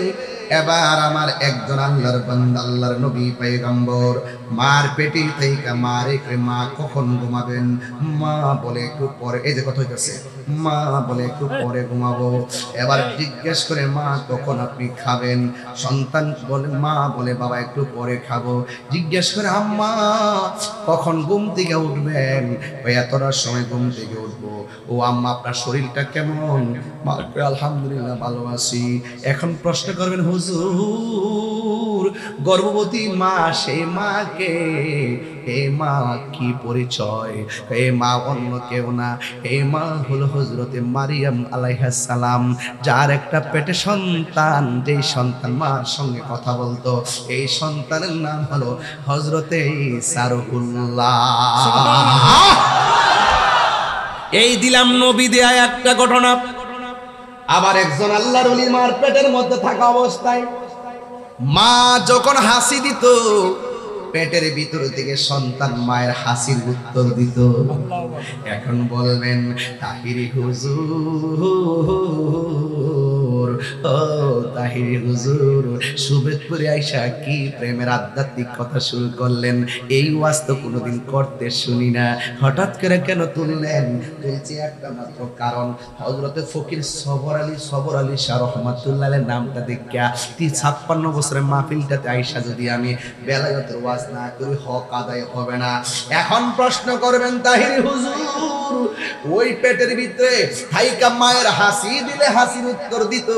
এবার আমার একজন আল্লাহর বান্দা, আল্লাহর নবী পয়গম্বর, মার পেটে থেকে মারে মা কখন ঘুমাবেন? মা বলে একটু পরে। এই যে কথা হইতেছে, মা বলে একটু পরে ঘুমাবো। এবার জিজ্ঞেস করে মা কখন আপনি খাবেন? সন্তান বলে, মা বলে বাবা একটু পরে খাবো। জিজ্ঞেস করে আম্মা কখন ঘুম থেকে উঠবেন? ওই এতটার সময় ঘুম থেকে উঠবো। ও আম্মা আপনার শরীরটা কেমন? মা আলহামদুলিল্লাহ ভালো আছি। এখন প্রশ্ন করবেন হুজুর, গর্ভবতী মা সেই মাকে, এ মা কি পরিচয়? এ মা অন্য কেউ না, এ মা হলো হযরতে মারিয়াম আলাইহিস সালাম, যার একটা পেটে সন্তান, যেই সন্তান মার সঙ্গে কথা বলতো। এই সন্তানের নাম হলো হযরতে ঈসা রূহুল্লাহ। এই দিলাম নবী দেয়া একটা ঘটনা। আবার একজন আল্লাহর ওলি মার পেটের মধ্যে থাকা অবস্থায় মা যখন হাসি দিত, পেটের ভিতর থেকে সন্তান মায়ের হাসির উত্তর দিত। এখন বলবেন তাহিরি হুজুর, ও তাহিরি হুজুর, সুবেদপুরে আইসা কি প্রেমের আধ্যাত্মিক কথা শুরু করলেন? এই ওয়াজ তো কোনোদিন করতে শুনি না, হঠাৎ করে কেন তুললেন? তুলছি একটা মাত্র কারণ, হযরতে ফকির সবর আলী শাহ রহমাতুল্লাহের নামটা দেখিয়া 56 বছরের মাহফিলটাতে আইসা যদি আমি বেলায়েতের ওয়াজ না করি, হক আদায় হবে না। এখন প্রশ্ন করবেন তাহিরি হুজুর, ওই পেটের ভিতরে থাইকা মায়ের হাসি দিলে হাসির উত্তর দিত,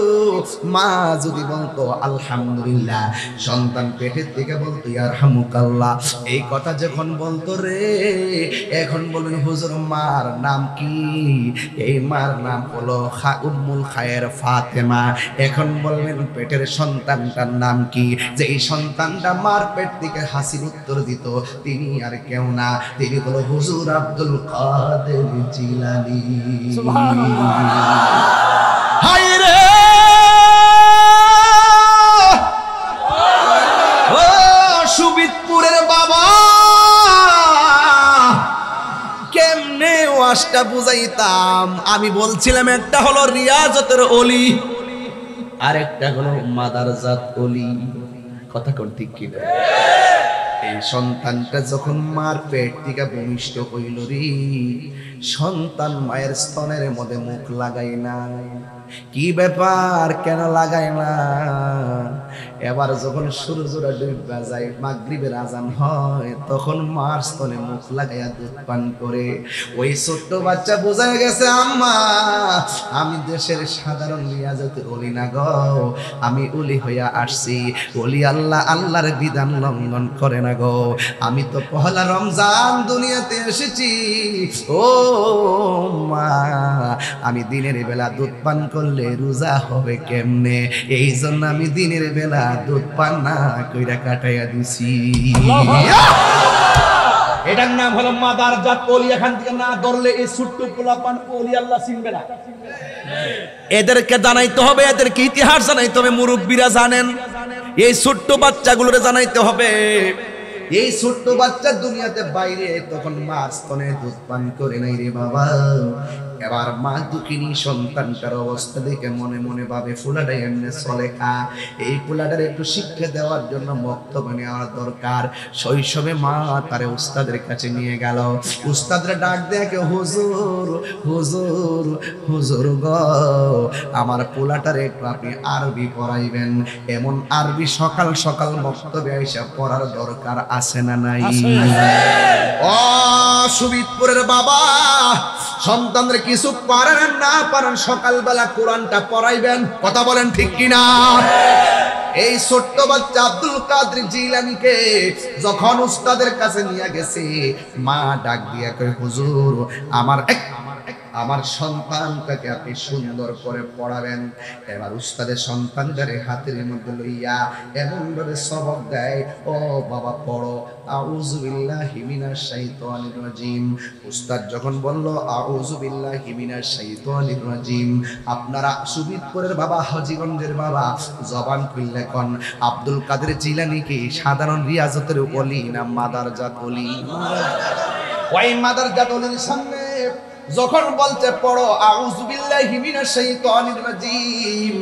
মা যদি বলতো আলহামদুলিল্লাহ, সন্তান পেটের থেকে বলতো ইয়ারহামুকাল্লাহ, এই কথা যখন বলতো রে, এখন বলবেন হুজুর মার নাম কি? এই মার নাম হলো উম্মুল খায়ের ফাতেমা। এখন বলবেন পেটের সন্তানটার নাম কি? যে এই সন্তানটা মার পেট থেকে হাসির উত্তর দিত, তিনি আর কেউ না, তিনি হলো হুজুর আব্দুল কাদের জিলানী। হায় রে, ও সুবিদপুরের বাবা, কেমনে ওয়াজটা বুঝাইতাম? আমি বলছিলাম একটা হলো রিয়াজতের অলি, আরেকটা হলো মাদারজাত ওলি। কথা কোন ঠিক কিনা? এই সন্তানটা যখন মার পেট থেকে ভূমিষ্ঠ হইল রে, সন্তান মায়ের স্তনের মধ্যে মুখ লাগাই না। কি ব্যাপার, কেন লাগাই না? এবার যখন সূর্যটা ডুবে যায়, মাগরিবের আজান হয়, তখন মার স্তনে মুখ লাগাইয়া দুধ পান করে। ওই ছোট্ট বাচ্চা বোঝায় গেছে, আম্মা আমি দেশের সাধারণ রিয়াজতে ওলি না গো, আমি ওলি হইয়া আসছি। ওলি আল্লাহ আল্লাহর বিধান লঙ্ঘন করে না গো। আমি তো পহেলা রমজান দুনিয়াতে এসেছি, ও মা আমি দিনের বেলা দুধ পান করলে রোজা হবে কেমনে? এই জন্য আমি দিনের বেলা দুধ পান না কইরা কাটাইয়া দিছি। এটার নাম হলো মাদারজাত ওলি। এখান থেকে না ধরলে এই ছোট্ট পোলাপান ওলি আল্লাহ চিনবে না। এদেরকে জানাইতে হবে, এদেরকে ইতিহাস জানাইতে হবে। মুরব্বীরা জানেন, এই ছোট্ট বাচ্চাগুলোরে জানাইতে হবে। এই ছোট্ট বাচ্চা দুনিয়াতে বাইরে তখন মার স্তনে দুধ পান করে নাই রে বাবা। এবার মা দুঃখিনী সন্তানটার অবস্থা দেখে মনে মনে ভাবে, ফুলাটা এমনি চলে খা, এই ফুলাটার একটু শিক্ষা দেওয়ার জন্য বক্তব্য নেওয়ার দরকার। শৈশবে মা তারে উস্তাদের কাছে নিয়ে গেল। উস্তাদরা ডাক দেখে, হুজুর হুজুর হুজুর গো, আমার পোলাটারে একটু আপনি আরবি পড়াইবেন। এমন আরবি সকাল সকাল বক্তব্যে এসে পড়ার দরকার আছে না নাই? ও সুবিদপুরের বাবা, সন্তানদের কিছু পারেন না পারেন, সকালবেলা কোরআনটা পড়াইবেন। কথা বলেন ঠিক কিনা? এই ছোট্ট বাচ্চা আব্দুল কাদের জিলানীকে যখন উস্তাদের কাছে নিয়ে গেছে, মা ডাক দিয়া কয়, হুজুর আমার সন্তানটাকে আপনি সুন্দর করে পড়াবেন। এবার উস্তাদের সন্তানটারে হাতের মধ্যে লইয়া এমন ভাবে সবক দেয়, ও বাবা পড়ো, আউযু বিল্লাহি মিনাশ শাইতানির রাজিম। উস্তাদ যখন বলল আউযু বিল্লাহি মিনাশ শাইতানির রাজিম, আপনারা সুবিদপুরের বাবা, হাজীগঞ্জের বাবা জবান খুললে কোন আব্দুল কাদের জিলানী কি সাধারণ রিয়াজতের ওলি না মাদারজাত ওলি? ওই মাদারজাত ওলির সামনে যখন বলতে পড়ো আউযু বিল্লাহি মিনাশ শাইতানির রাজিম,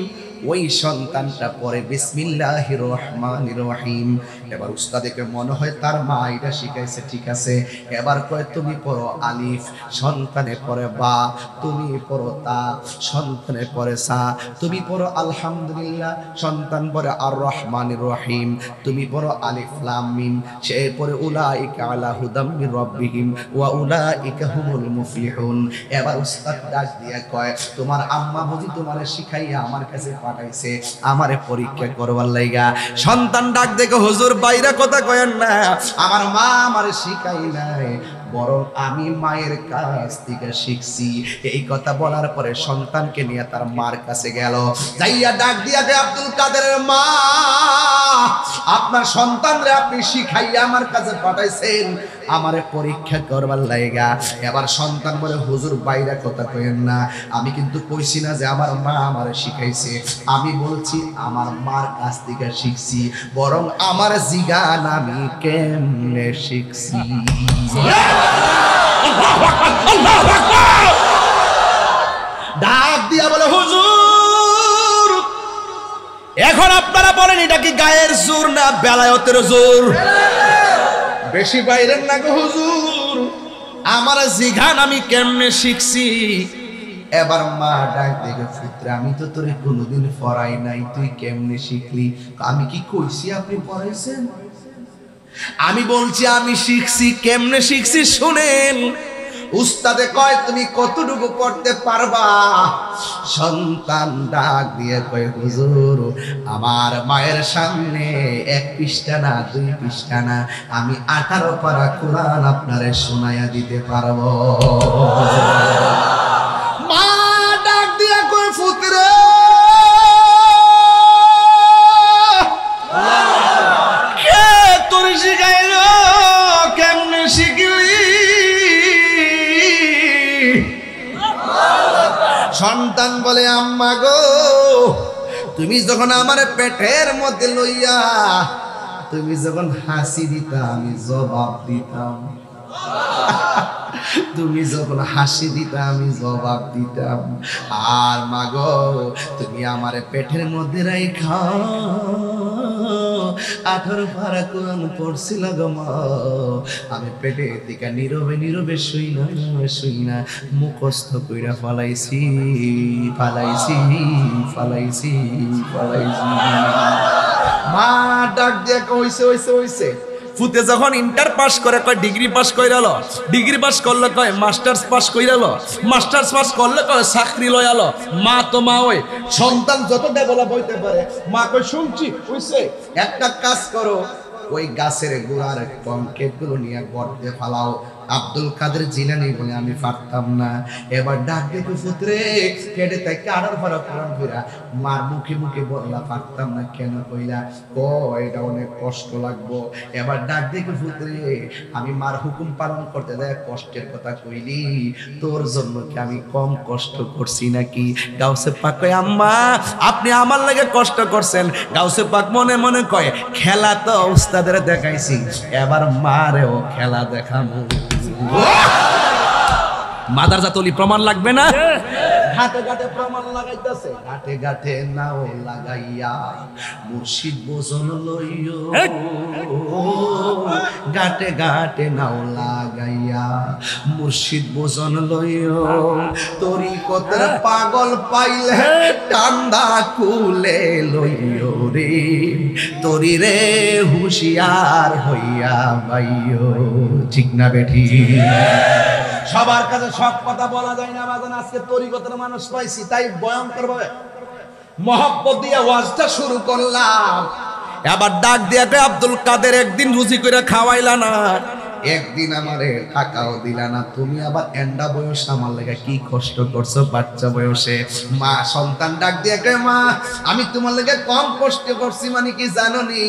ওই সন্তানটা পড়ে বিসমিল্লাহির রহমানির রহিম। এবার উস্তাদকে মনে হয় তার মা এটা শিখাইছে, ঠিক আছে। এবার কয় তুমি পড়ো আলিফ, সন্তানে পড়ে বা, তুমি পড়ো তা, সন্তানে পড়ে সা, তুমি পড়ো আলহামদুলিল্লাহ, সন্তান পড়ে আর রহমানির রহিম, তুমি পড়ো আলিফ লাম মিম, সে পড়ে উলাইকা আলা হুদাম মির রাব্বিহিম ওয়া উলাইকা হুমুল মুফলিহুন। এবার উস্তাদ ডাক দিয়া কয়, তোমার আম্মা বুঝি তোমারে শিখাইয়া আমার কাছে পাঠাইছে আমারে পরীক্ষা করবার লাইগা। সন্তান ডাক দেখে, হুজুর বাইরা কথা কয়েন না, আমার মা আমারে শিখাই নাই, বরং আমি মায়ের কাছ থেকে শিখছি। এই কথা বলার পরে সন্তানকে নিয়ে তার মার কাছে গেল, যাইয়া ডাক দিয়া গে, আব্দুল কাদেরের মা, আপনার সন্তানরে আপনি শিখাইয়া আমার কাছে পাঠাইছেন আমারে পরীক্ষা করবার লাইগা। এবার সন্তান বলে, হুজুর বাইরা কথা কইেন না, আমি কিন্তু কইছি না যে আমার মা আমারে শিখাইছে, আমি বলছি আমার মার কাছ থেকে শিখছি, বরং আমার জিগান আমি কেমনে শিখছি। ডাক দিয়া বলে, হুজুর এখন আপনারা বলেন এটা কি গায়ের জোর না বেলায়েতের জোর? বেশি বাইরের না গো হুজুর, আমার জিগান আমি কেমনে শিখছি। এবার মা ডাক দেখে, পুত্র আমি তো তোরে কোনোদিন পড়াই নাই, তুই কেমনে শিখলি? আমি কি কইছি আপনি পড়াইছেন? আমি বলছি আমি শিখছি। কেমনে শিখছি শুনেন। উস্তাদে কয়, তুমি কতটুকু পড়তে পারবা? সন্তান ডাক দিয়ে কয়, হুজুর আমার মায়ের সামনে 1 পৃষ্ঠা না 2 পৃষ্ঠা না, আমি 18 পারা কোরআন আপনারে শোনায়া দিতে পারবো। মা ডাক দিয়ে কয়, পুত্রে কে তোর শিখাইল? কেমনে শিখলি? সন্তান বলে, আম্মা গো, তুমি যখন আমার পেটের মধ্যে লইয়া তুমি যখন হাসি দিতা আমি জবাব দিতাম, তুমি যখন হাসি দিতা আমি জবাব দিতাম, আর মাগো তুমি আমার পেটের মধ্যে রাইখা 18 পারা কোরআন পড়ছিল গো মা, আমি পেটে দিকে নীরবে নীরবে শুই না মুখস্থ কইরা ফালাইছি। মা ডাক দিয়ে হইছে ফুতে যখন ইন্টার পাস করে কয় ডিগ্রি পাস কইরালো, ডিগ্রি পাস করলে কয় মাস্টার্স পাস কইরালো, মাস্টার্স পাস করলে কয় চাকরি লয়ালো। মা তো মা ওই সন্তান যত ডেভেলপ হইতে পারে মা কই শুনছি হইছে, একটা কাজ করো ওই গাছের গোড়ার কংক্রিট গুলো নিয়ে গর্তে ফালাও। আব্দুল কাদের জিলানী বলে আমি পারতাম না, এবার ডাক দেখে পুত্রে কেটে তাই কাটার ভরা কোরআন কইরা মার মুখে মুখে বললা পারতাম না কেন কইলা, ও এটা অনেক কষ্ট লাগবো। এবার ডাক দেখে পুত্রে আমি মার হুকুম পালন করতে যায় কষ্টের কথা কইলি, তোর জন্য কি আমি কম কষ্ট করছি নাকি? গাউসে পাক কয় আম্মা আপনি আমার লাগে কষ্ট করছেন। গাউসে পাক মনে মনে কয় খেলা তো উস্তাদের দেখাইছি, এবার মারেও খেলা দেখাবো। মাদারজাতলি প্রমাণ লাগবে না? ঘাটে ঘাটে প্রমাণ লাগাইতেছে, ঘাটে ঘাটে নাও লাগাইয়া মুর্শিদ বোঝন লইও, ঘাটে ঘাটে নাও লাগাইয়া মুর্শিদ বোঝন লইও। তরিকতের পাগল পাইলে ঠান্ডা কুলে লইও রে, তরি রে হুঁশিয়ার হইয়া বাইও। ঠিক না বেঠি? সবার কাছে সব কথা বলা যায় না বাজান। আজকে তরিকতের মানুষ পাইছি তাই ভয়ঙ্কর ভাবে মহব্বত দিয়ে ওয়াজটা শুরু করলাম। এবার ডাক দিয়ে আব্দুল কাদের একদিন রুজি করে খাওয়াইলা না, একদিন আমারে টাকাও দিলা না, তুমি আবার এন্ডা বয়স আমার লাগে কি কষ্ট করছো বাচ্চা বয়সে। মা সন্তান ডাক দিয়ে কয় মা আমি তোমার লাগে কম কষ্ট করছি মানে কি জানো নি?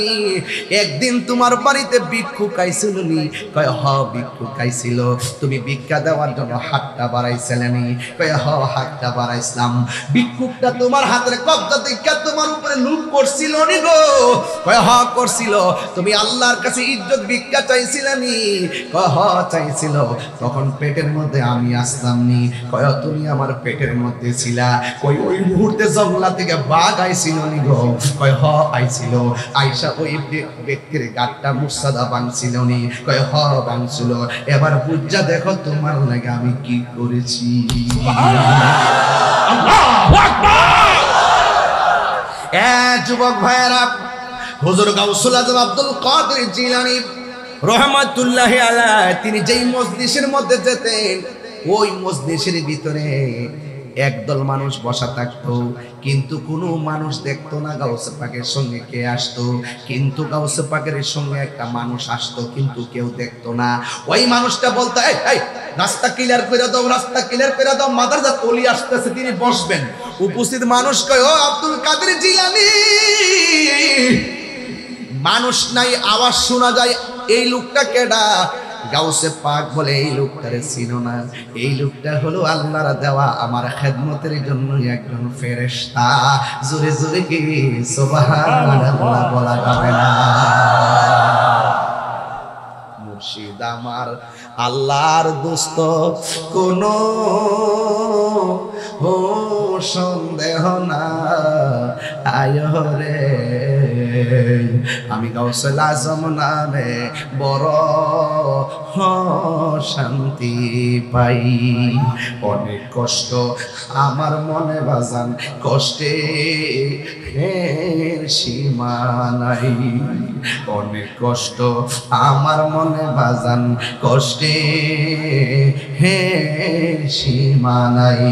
একদিন তোমার বাড়িতে ভিক্ষুক আইছিল নি? কয় হ ভিক্ষুক আইছিল, তুমি ভিক্ষা দেওয়ার জন্য হাতটা বাড়াইছিলে নি? কয় হ হাতটা বাড়াইছিলাম। ভিক্ষুকটা তোমার হাতের কবজা দেখা তোমার উপরে লুট করছিল নি গো? কয় হ করছিল। তুমি আল্লাহর কাছে ইজ্জত ভিক্ষা চাইছিলে নি? কহ চাইছিল। তখন পেটের মধ্যে আমি আসলাম নি? কয় তুমি আমার পেটের মধ্যে ছিলা। কই ওই মুহূর্তে জঙ্গলা থেকে বাঘ আইছিল নি গো? কয় হ আইছিল। আইসা ওই ব্যক্তির গাটটা মুসাদা ভাঙছিল নি? কয় হ ভাঙছিল। এবার বুঝা দেখো তোমার লাগে আমি কি করেছি। আল্লাহু আকবার। যুবক ভাইয়েরা, হুজুর গাউসুল আজম আব্দুল কাদের জিলানী রহমাতুল্লাহি আলাইহি তিনি যেই মজলিসের মধ্যে যেতেন ওই মজলিসের ভিতরে একদল মানুষ বসা থাকতো, কিন্তু কোনো মানুষ দেখতো না গাউসে পাকের সঙ্গে কে আসতো। কিন্তু গাউসে পাকের সঙ্গে একটা মানুষ আসতো, কিন্তু কেউ দেখতো না। ওই মানুষটা বলতো এই এই রাস্তা ক্লিয়ার করে দাও, রাস্তা ক্লিয়ার করে দাও, মাদারজাত ওলি আসতেছে, তিনি বসবেন। উপস্থিত মানুষ কয় ও আব্দুল কাদের জিলানী। মানুষ নাই, আওয়াজ শোনা যায়, এই লোকটা কেডা? গাউসে পাক বলে এই লোকটারে চিনো না? এই লোকটা হলো আল্লাহর দেওয়া আমার খেদমতের জন্য একজন ফেরেশতা। জোরে জোরে কি সুবহানাল্লাহ বলা যাবে না? মুর্শিদ আমার আল্লাহর দোস্ত, কোনো সন্দেহ না আয় রে। আমি গাউসুল আজম নামে বড় শান্তি পাই। অনেক কষ্ট আমার মনে বাজান, কষ্টে সীমা নাই। অনেক কষ্ট আমার মনে বাজান, কষ্টে সীমা নাই।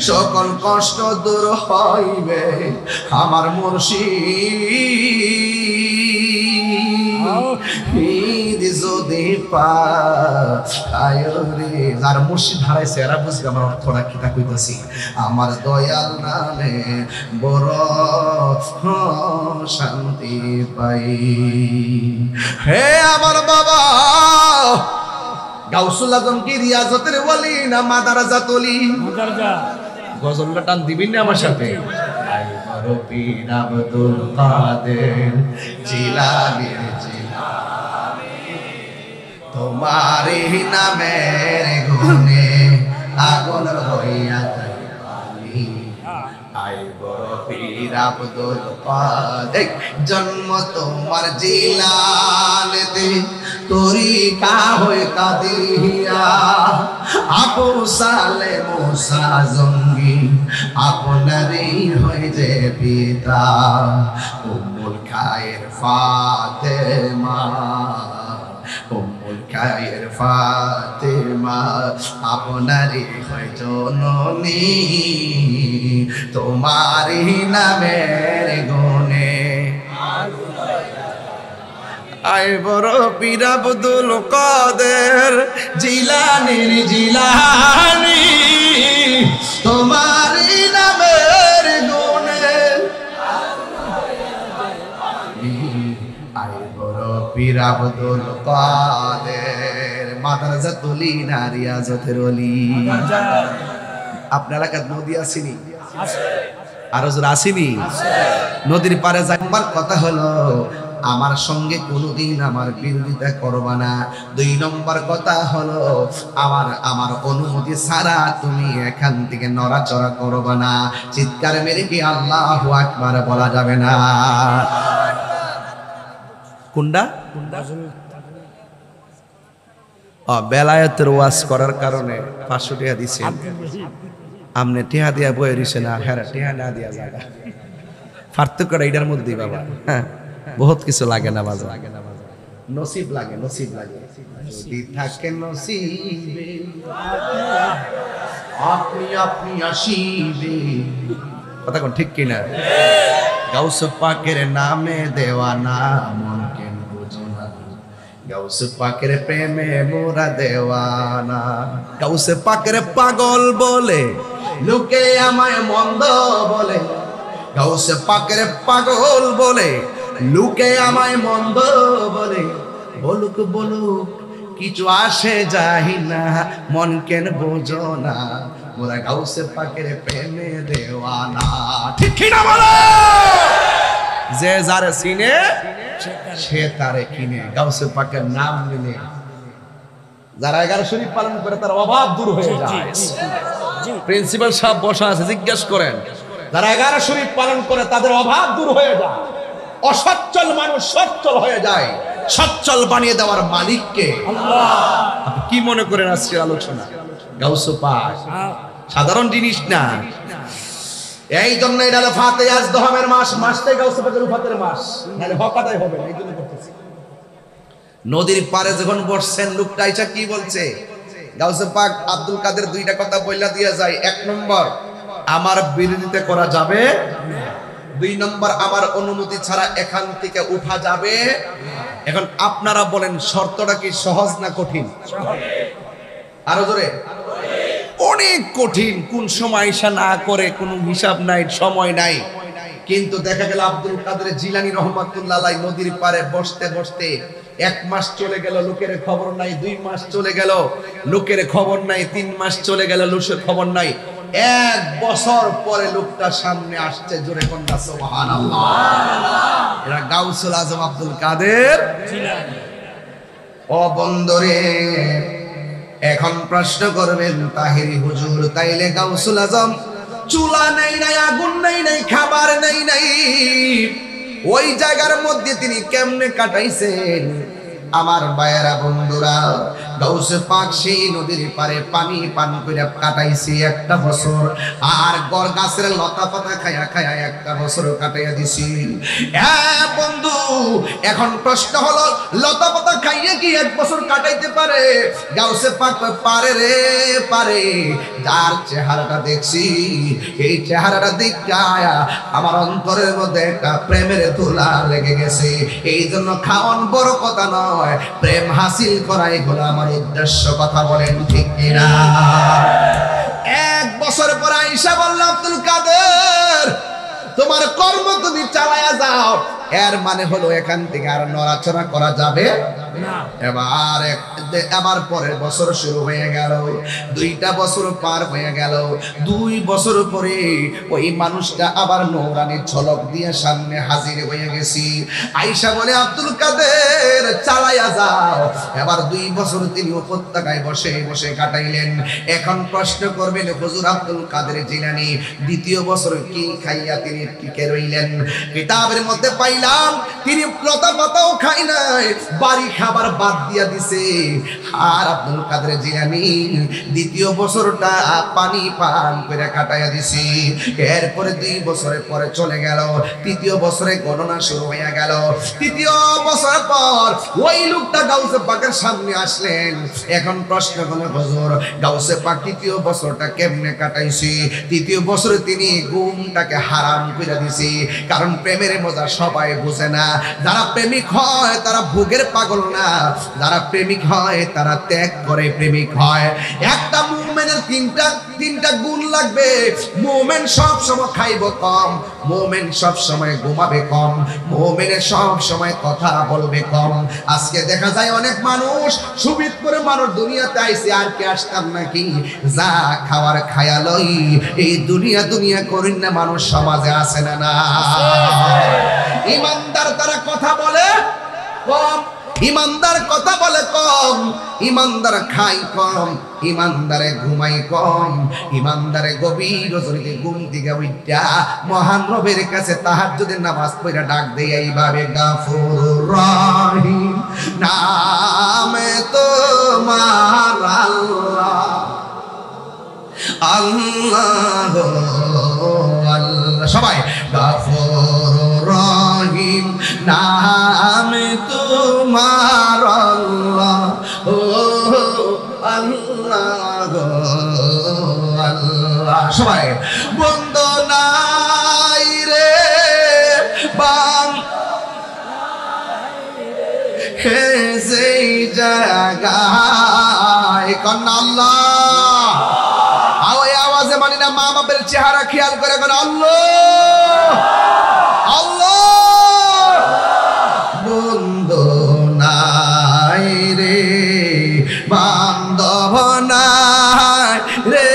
সকল কষ্ট দূর হইবে আমার মুর্শিদ যদি পায় রে। যার মুর্শিদ হারাইছে এরা বুঝবে আমার অর্থটা কি তা কইতাছি। আমার দয়াল নামে বড় শান্তি পাই। হে আমার বাবা গাউসুল আজম কি রিয়াজতের ওয়ালি না মাদারাজাত ওলি? গজলটা টান দিবেন না আমার সাথে? পীর আব্দুল কাদের জিলানী তোমারি নামের গুণে আগুন হইয়া যায় পানি। আই বড় পীর আব্দুল কাদের জন্ম তোমার জিলানেতে তরিকা হয়ে কাদিয়া আপু সালে মুসা জঙ্গি আপনারই হয়ে যে পিতা উম্মুল খায়ের ফাতেমা উম্মুল খায়ের ফাতেমা আপনারই হয় জননী তোমারই নামের গুণে আই বড় পীর আব্দুল কাদের জিলানির জিলানি তোমারই নামের গুণে আই বড় পীর আব্দুল কাদের মাদ্রাসাতুল রিয়াজাতুল ওলি। আপনার এলাকার নদী আসেনি? আরো জোর আসেনি? নদীর পারে যাবার কথা হলো আমার সঙ্গে কোনোদিন আমার বিরোধিতা করবা না। 2 নম্বর কথা হলো আমার অনুমতি ছাড়া তুমি এখান থেকে নড়াচড়া করবা না। চিৎকার মেরে কি আল্লাহু আকবার বলা যাবে না? কোনটা? বেলায়েতের ওয়াজ করার কারণে 500 টাকা দিছেন, আমনে টিহা দিয়া বয়ে দিছে না, হ্যাঁ টিহা না দিয়া জায়গা পার্থক্যটা এটার মধ্যেই বাবা। হ্যাঁ, বহুত কিছু লাগে না বাজা, নসিব লাগে, নসিব লাগে। যদি থাকে নসিবে আপনি আপনি আসিবে, কথা কোন ঠিক কিনা? গাউস পাকের নামে দেওয়ানা মন কেন বুঝো না, গাউস পাকের প্রেমে মোরা দেওয়ানা। গাউস পাকের পাগল বলে লোকে আমায় মন্দ বলে, গাউস পাকের পাগল বলে লোকে আমায় মন্দ বলে। বলুক বলুক কিছু আসে যায় না, মন কেন বোঝো না, মোরা গাউস পাকের প্রেমে দেওয়ানা। ঠিক না বলো? যে যারে চিনে সে তারে কিনে। গাউস পাকের নাম নিলে যারা 11 শরীফ পালন করে তার অভাব দূর হয়ে যায়। প্রিন্সিপাল সাহেব বসা আছে, জিজ্ঞেস করেন। যারা 11 শরীফ পালন করে তাদের অভাব দূর হয়ে যায়, অসচ্ছল মানুষ সচ্ছল হয়ে যায়। সচ্ছল বানিয়ে দেওয়ার মালিককে আল্লাহ। আপনি কি মনে করেন আজকের আলোচনা? গাউস পাক সাধারণ জিনিস না। এই জন্য এটা হলো ফাতে আজদহমের মাস, মাসটাই গাউস পাকের উফাতের মাস, নাহলে হকাদাই হবে না। এই জন্য করতেছি। নদীর পারে যখন বসছেন, লোকটা আইসা কি বলছে? গাউস পাক আব্দুল কাদের 2টা কথা বইলা দিয়া যায়। 1 নম্বর, আমার বিরোধিতা করা যাবে। 2 নম্বর, আমার অনুমতি ছাড়া এখান থেকে উঠা যাবে। এখন আপনারা বলেন শর্তটা কি সহজ না কঠিন? আরো জোরে। অনেক কঠিন। কোন সময় ঈশা না করে কোনো হিসাব নাই, সময় নাই। কিন্তু দেখা গেল আব্দুল কাদের জিলানী রহমাতুল্লাহ আলাইহি নদীর পারে বসতে বসতে 1 মাস চলে গেল, লোকের খবর নাই। 2 মাস চলে গেল, লোকের খবর নাই। 3 মাস চলে গেল, লোকের খবর নাই। 1 বছর পরে লোকটা সামনে আসছে। জোরে কন্যা সুবহানাল্লাহ। এরা গাউসুল আজম আব্দুল কাদের জিলানী। ও বন্দরে এখন প্রশ্ন করবেন তাহিরি হুজুর, তাইলে গাউসুল আজম চুলা নেই নাই, আগুন নেই নাই, খাবার নেই নাই, ওই জায়গার মধ্যে তিনি কেমনে কাটাইছেন? আমার ভাইয়েরা বন্ধুরা, গাউস পাক সেই নদীর পারে পানি পান করে কাটাইছে 1 বছর। আর গড় গাছের লতা পাতা খায়া খায়া 1 বছর কাটাইয়া দিছি। বন্ধু, এখন প্রশ্ন হলো, লতা পাতা খাইয়ে কি 1 বছর কাটাইতে পারে? গাউস পাক পারে রে পারে। যার চেহারাটা দেখছি, এই চেহারাটা দেখা আমার অন্তরের মধ্যে একটা প্রেমের ধুলা লেগে গেছে। এই জন্য খাওয়ান বড় কথা নয়, প্রেম হাসিল করাই হলো আমার উদ্দেশ্য। কথা বলেন ঠিক কিনা? 1 বছর পর আয়েশা বলল, আব্দুল কাদের তোমার কর্ম তুমি চালায়া যাও। এর মানে হলো এখান থেকে আর নড়াচড়া করা যাবে এবার পরের বছর শুরু হয়ে গেল, 2টা বছর পার হয়ে গেল। 2 বছর পরে ওই মানুষটা আবার নূরানি ঝলক দিয়ে সামনে হাজির হয়ে গেছি। আয়েশা বলে, আব্দুল কাদের চালাইয়া যাও। এবার 2 বছর তিনি উপত্যকায় বসে বসে কাটাইলেন। এখন প্রশ্ন করবেন, হুজুর আব্দুল কাদের জিলানী 2য় বছর কি খাইয়া তিনি টিকে রইলেন? কিতাবের মধ্যে পাইলাম তিনি লতা পাতাও খাই নাই, বাড়ি খাবার বাদ দিয়া দিছে। আর আব্দুল কাদের জিলানী 2য় বছরটা পানি পান করে কাটাইয়া দিছি। এরপরে 2 বছরের পরে চলে গেল, 3য় বছরে গণনা শুরু হয়ে গেল। 3য় বছর পর ওই লোকটা গাউসে পাকের সামনে আসলেন। এখন প্রশ্ন হলো, হুজুর গাউসে পাক 3য় বছরটা কেমনে কাটাইছি? 3য় বছরে তিনি ঘুমটাকে হারাম করে দিছি। কারণ প্রেমের মজা সবাই বুঝে না। যারা প্রেমিক হয় তারা ভোগের পাগল না, যারা প্রেমিক হয় তারা ত্যাগ করে প্রেমিক হয়। একটা মুমিনের তিনটা গুণ লাগবে। মুমিন সব সময় খাইব কম, মুমিন সব সময় ঘুমাবে কম, মুমিনের সব সময় কথা বলবে কম। আজকে দেখা যায় অনেক মানুষ সুবিধ করে মানুষ দুনিয়াতে আইছে, আর কি আসতাম নাকি, যা খাওয়ার খায়ালই। এই দুনিয়া করেন না মানুষ সমাজে আছে না না? ইমানদার তারা কথা বলে কম, ইমানদার কথা বলে কম, ইমানদার খাই কম, ইমানদারে ঘুমাই কম, ইমানদারে গভীর রজনীতে ঘুম থেকে উঠা মহান রবের কাছে তাহাজ্জুদের নামাজ পড়া ডাক দেয় এইভাবে, গাফুরুর রহিম নামে তোমার আল্লাহ, আল্লাহ আল্লাহ। সবাই গাফুরুর রহিম নামে তোমার আল্লাহ, ও আল্লাহ আল্লাহ। সবাই বন্দনাই রে বাম হে সেই জায়গায় কন্যা আল্লাহ। আওয়াজে মানি না, মা বাপের চেহারা খেয়াল করে কোন আল্লাহ আল্লাহ। বন্দনাই রে বান্ধব নাই রে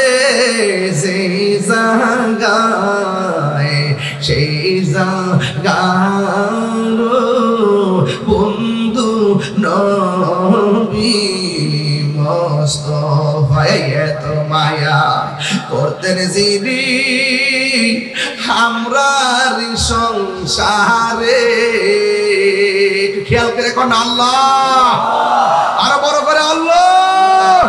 সেই জায়গায়, সেই জায়গার বন্ধু নবী মুস্তাফা এত মায়া করতেন যিনি আমরার সংসারে। খেয়াল করে কোন আল্লাহ, আরো বড় করে আল্লাহ।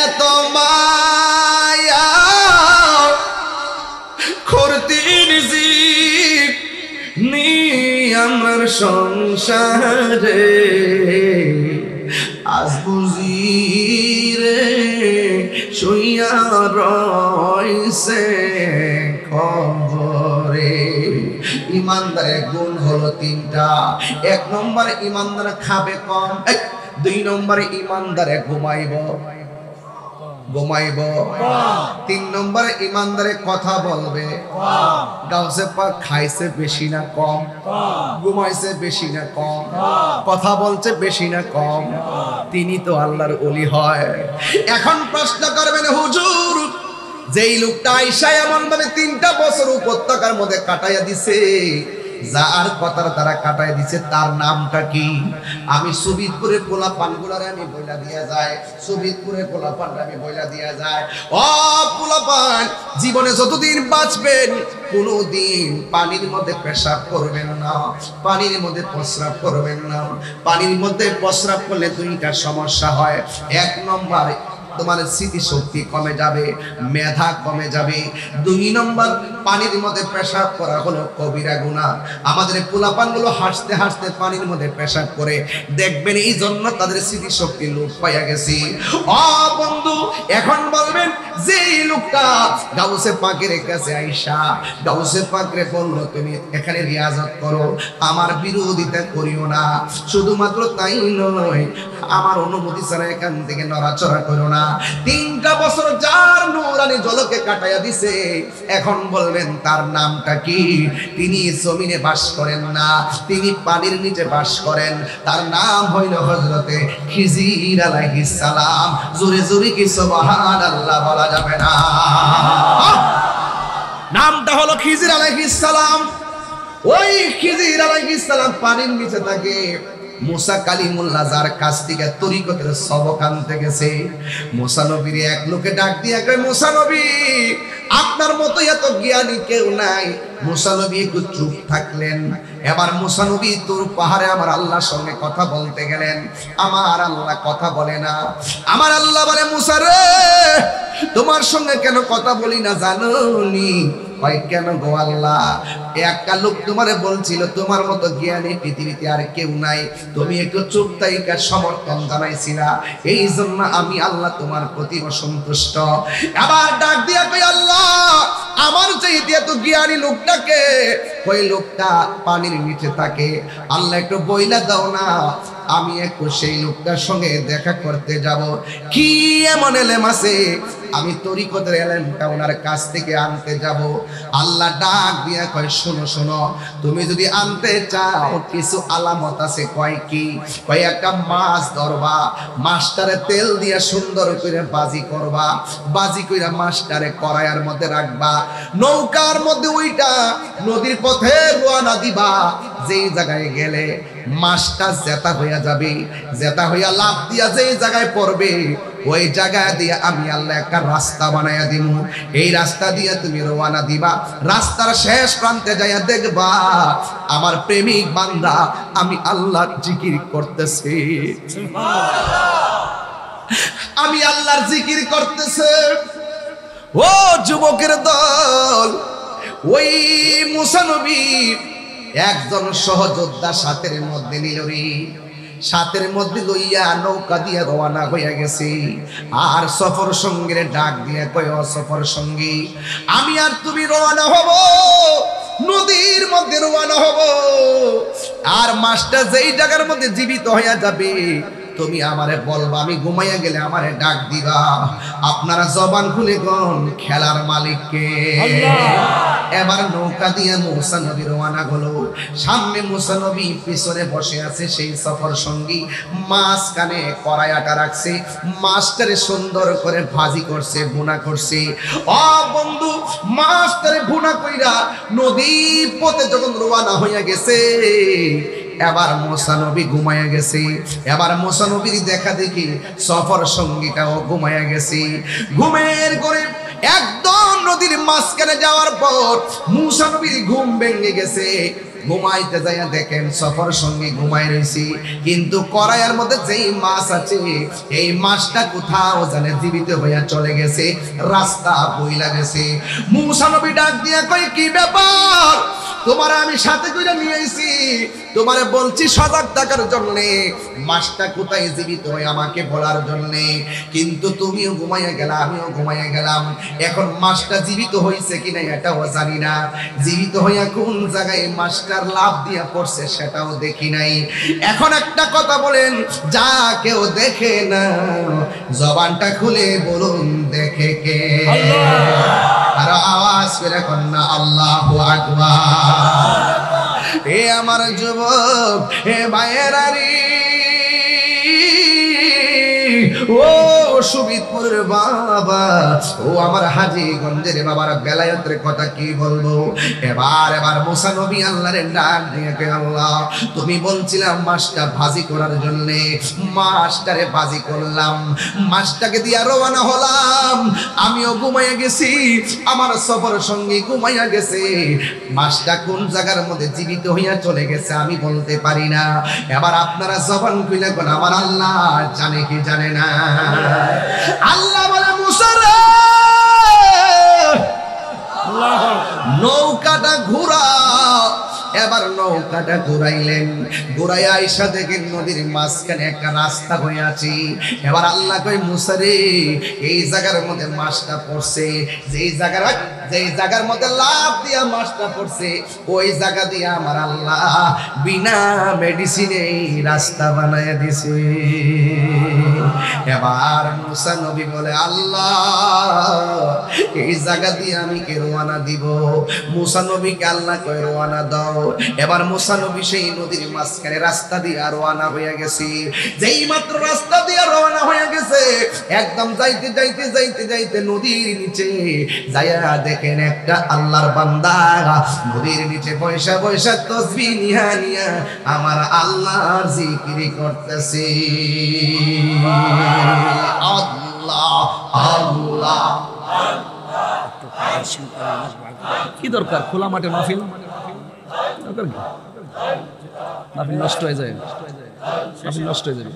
এত মায়া করতেন যিনি আমার সংসারে, আজ বুঝি রে শুইয়া রইছে খবরে। ইমানদারের গুণ হলো 3টা। 1 নম্বরে ইমানদার খাবে কম, 2 নম্বরে ইমানদারে ঘুমাইব, 3 নম্বরে ইমানদারে কথা বলবে। গাউসে পাক খাইছে বেশি না কম, ঘুমাইছে বেশি না কম, কথা বলছে বেশি না কম, তিনি তো আল্লাহর ওলি হয়। এখন প্রশ্ন করবেন, হুজুর যেই লোকটা আয়েশা এমন ভাবে 3টা বছর উপত্যকার মধ্যে কাটাইয়া দিছে, যার কথার দ্বারা কাটাই দিছে, তার নামটা কি? আমি সুবিদপুরের পোলা পানগুলারে আমি বইলা দিয়া যায়, সুবিদপুরের পোলা পানরা আমি বইলা দিয়া যায়, ও পোলা পান, জীবনে যতদিন বাঁচবেন কোনদিন পানির মধ্যে পেশাব করবেন না, পানির মধ্যে প্রস্রাব করবেন না। পানির মধ্যে প্রস্রাব করলে 2টা সমস্যা হয়। 1 নম্বর তোমার স্মৃতি শক্তি কমে যাবে, মেধা কমে যাবে। 2 নম্বর পানির মধ্যে পেশাব করা হলো কবিরা গুনাহ। আমাদের পোলাপানগুলো হাসতে হাসতে পানির মধ্যে পেশাব করে, দেখবেন এই জন্য তাদের স্মৃতি শক্তি লোপ পাইয়া গেছে। ও বন্ধু, এখন বলবেন যে লোকটা গাউসে পাকের কাছে আয়েশা, গাউসে পাকরে বলল তুমি এখানে রিয়াজত করো, আমার বিরোধিতা করিও না। শুধুমাত্র তাই নয়, আমার অনুমতি ছাড়া এখান থেকে নড়াচড়া করো না। 3টা বছর যার নূর পানি জলকে কাটাইয়া দিছে। এখন বলবেন তার নামটা কি? তিনি জমিনে বাস করেন না, তিনি পানির নিচে বাস করেন। তার নাম হইল হযরতে খিজির আলাইহিস সালাম। জোরে জোরে কি সুবহানাল্লাহ বলা যাবে না? নামটা হলো খিজির আলাইহিস সালাম। ওই খিজির আলাইহিস সালাম পানির নিচে থাকে। মুসা কালিমুল্লাহ যার কাছ থেকে তরিকতের সবক আনতে গেছে, মুসা নবীর এক লোকে ডাক দিয়ে কয়, মুসা নবী আপনার মতো এত জ্ঞানী কেউ নাই। মুসা নবী একটু চুপ থাকলেন। এবার মুসা নবী তোর পাহাড়ে আমার আল্লাহর সঙ্গে কথা বলতে গেলেন। আমার আল্লাহ কথা বলে না। আমার আল্লাহ বলে, মুসা রে তোমার সঙ্গে কেন কথা বলি না জানোনি? কয় কেন গো আল্লাহ? একটা লোক তোমারে বলছিল তোমার মতো জ্ঞানী পৃথিবীতে আর কেউ নাই, তুমি একটু চুপ থাইকা সমর্থন জানাইছিলা, এই জন্য আমি আল্লাহ তোমার প্রতি অসন্তুষ্ট। আবার ডাক দিয়া কই, আল্লাহ আমার চাইতে এত জ্ঞানী লোকটাকে, ওই লোকটা পানির নিচে থাকে, আল্লাহ একটু বইলা দাও না, আমি একটু সেই লোকটার সঙ্গে দেখা করতে যাব। কি এমন এলেম আছে আমি তরিকতের এলেমটা ওনার কাছ থেকে আনতে যাব। আল্লাহ ডাক দিয়া কয়, শোনো শোনো, তুমি যদি আনতে চাও কিছু আলামত আছে। কয় কি? কয় একটা মাছ ধরবা, মাছটারে তেল দিয়া সুন্দর করে বাজি করবা, বাজি কইরা মাছটারে কড়াইয়ের মধ্যে রাখবা, নৌকার মধ্যে ওইটা নদীর পথে রওনা দিবা। যেই জায়গায় গেলে মাছটা জেতা হইয়া যাবে, জেতা হইয়া লাফ দিয়া যেই জায়গায় পড়বে ওই জায়গা দিয়ে আমি আল্লাহ একটা রাস্তা বানাইয়া দিব। এই রাস্তা দিয়ে তুমি রওনা দিবা, রাস্তার শেষ প্রান্তে যাইয়া দেখবা আমার প্রেমিক বান্দা আমি আল্লাহর জিকির করতেছি, আমি আল্লাহর জিকির করতেছে। ও যুবকের দল, ওই মুসা নবী একজন সহযোদ্ধা সাথের মধ্যে নিল রে, সাথের মধ্যে লইয়া নৌকা দিয়া রওনা হইয়া গেছে। আর সফর সঙ্গীর ডাক দিয়া কয়, ও সফর সঙ্গী, আমি আর তুমি রওনা হব, নদীর মধ্যে রওনা হব। আর মাছটা যেই জায়গার মধ্যে জীবিত হইয়া যাবে তুমি আমারে বলবা, আমি ঘুমাইয়া গেলে আমারে ডাক দিবা। আপনারা জবান খুলে কোন খেলার মালিককে? এবার নৌকা দিয়ে মুসা নবী রওনা হলো। সামনে মুসা নবী, পিছনে বসে আছে সেই সফর সঙ্গী। মাঝখানে কড়াইয়াটা রাখছে, মাছটারে সুন্দর করে ভাজি করছে, ভুনা করছে। ও বন্ধু, মাছটারে ভুনা কইরা নদীর পথে যখন রওনা হইয়া গেছে, এবার মুসা নবী ঘুমাইয়া গেছে। এবার মুসা নবীর দেখা দেখি সফর সঙ্গীটাও ঘুমাইয়া গেছে। ঘুমের করে একদম নদীর মাঝখানে যাওয়ার পর মুসা নবীর ঘুম ভেঙে গেছে। ঘুমাইতে যাইয়া দেখেন সফর সঙ্গী ঘুমাই রয়েছি, কিন্তু কড়াইয়ের মধ্যে যেই মাছ আছে এই মাছটা কোথাও জানে জীবিত হইয়া চলে গেছে, রাস্তা বইলা গেছে। মুসা নবী ডাক দিয়া কয়, কি ব্যাপার? তোমার আমি সাথে করে নিয়ে আইছি, তোমারে বলছি সজাগ থাকার জন্য, মাছটা কোথায় জীবিত হয় আমাকে বলার জন্য, কিন্তু তুমিও ঘুমাইয়া গেলা, আমিও ঘুমাইয়া গেলাম। এখন মাছটা জীবিত হয়েছে কিনা এটাও জানি না, জীবিত হইয়া কোন জায়গায় মাছটার লাভ দিয়া পড়ছে সেটাও দেখি নাই। এখন একটা কথা বলেন, যা কেউ দেখে না জবানটা খুলে বলুন দেখে কে? আর আওয়াজ করে কন্যা আল্লাহু আকবার। এ আমার যুবক, হে ভাইয়েরারি, ও সুবিদপুরের বাবা, ও আমার হাজীগঞ্জের বাবার বেলায়েতের কথা কি বলবো। এবার মুসা নবী আল্লাহরে ডাক দিয়ে কে, আল্লাহ তুমি বলছিলাম মাছটা ভাজি করার জন্য, মাছটারে ভাজি করলাম, মাছটাকে দিয়া রওনা হলাম, আমিও ঘুমাইয়া গেছি, আমার সফর সঙ্গী ঘুমাইয়া গেছে। মাছটা কোন জায়গার মধ্যে জীবিত হইয়া চলে গেছে আমি বলতে পারি না। এবার আপনারা জবান খুলে কোন আমার আল্লাহ জানে কি জানে না? আল্লাহ বলে, মুসা রে নৌকাটা ঘুরা। এবার নৌকাটা ঘুরাইলেন, ঘুরাইয়া আইসা দেখেন নদীর মাঝখানে একটা রাস্তা হয়ে আছে। এবার আল্লাহ কই, মুসা রে এই জায়গার মধ্যে মাছটা পড়ছে, যেই জায়গার মধ্যে লাভ দিয়া মাছটা পড়ছে ওই জায়গা দিয়ে আমার আল্লাহ বিনা মেডিসিনে রাস্তা বানায় দিছে। এবার মুসা নবী বলে, আল্লাহ এই জায়গা দিয়ে আমি কে রওনা দিব। মুসা নবীকে আল্লাহ কয় রওনা দাও। এবার মুসা নবী সেই নদীর মাঝখানে রাস্তা দিয়ে রওনা হয়ে গেছে। যেই মাত্র রাস্তা দিয়ে রওনা হয়ে গেছে, একদম যাইতে যাইতে যাইতে যাইতে নদীর নিচে যাইয়া দেখেন একটা আল্লাহর বান্দা নদীর নিচে পয়সা পয়সা তসবিহ নিয়া নিয়া আমার আল্লাহর জিকির করতেছে। আল্লাহ আল্লাহ কি দরকার খোলা মাঠে মাহফিল দরকার কি? মাহফিল নষ্ট হয়ে যায়, মাহফিল নষ্ট হয়ে যাবে।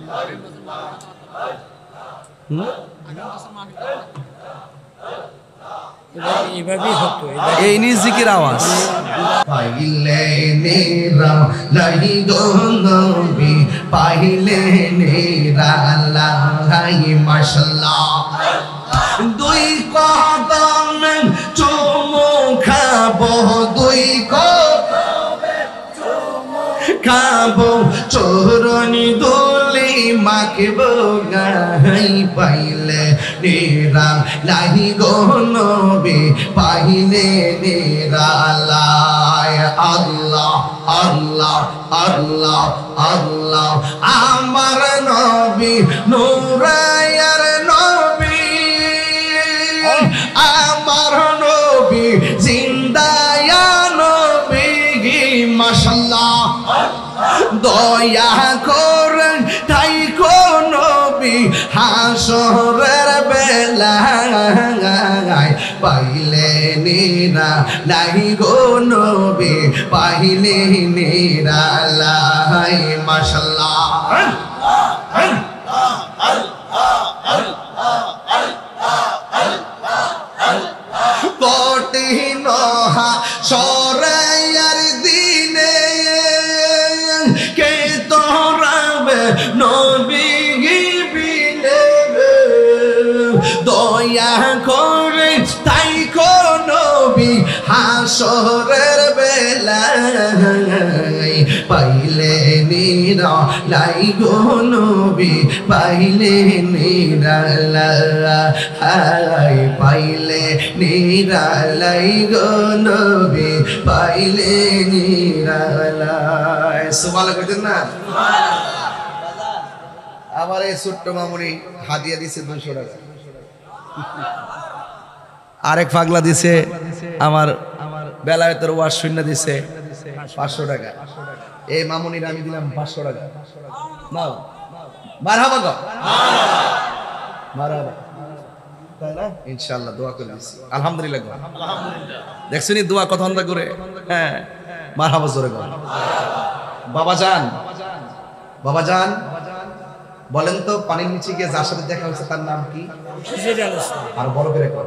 এই নিজ জিকির আওয়াজ পাইলে নেরা লাই গো নবী, পাইলে নেরা লাই মাশাআল্লাহ। দুই কদম চুমু খাবো, দুই খাবো চরণি দোলে মাখবো গাই। পাইলে নেরা লাই গো নবী, পাইলে নেরা লাই। আল্লাহ আল্লাহ আল্লাহ আল্লাহ আমার নবী নূরায়ার নবী, আমার নবী জিন্দায়া নবী মাশাআল্লাহ। দয়া করেন তাই কোন নবী হাসরের বেলায়, পাইলে নিরা লাই গো নবী, পাইলে নিরা লাই মাশাআল্লাহ। কঠিন হাসরের দিনে কে তোরাবে নবী বিনে, দয়া করে তাই কোন নবী হাসরের বেলায়, পাইলে নিরা লাই গো নবী, পাইলে নিরা লাই, পাইলে নিরা লাই গো নবী, পাইলে নিরা লাই। সুবহানাল্লাহ কইতেন না? আমার এই ছোট্ট মামুনি হাদিয়া দিছে 200 টাকা। আরেক পাগলা দিছে আমার বেলায়েতের ওয়াজ শূন্য দিছে 500 টাকা। এই মামুনির আমি দিলাম 500 টাকা। নাও মারহাবা গো, মারহাবা। তাই না? ইনশাআল্লাহ দোয়া করে দিছি। আলহামদুলিল্লাহ গো, দেখছনি দোয়া কত হন্দা করে। হ্যাঁ মারহাবা জোরে গো। বাবা জান, বাবা জান বলেন তো, পানির নিচে গিয়ে যার সাথে দেখা হয়েছে তার নাম কি? আর বড় করে কর।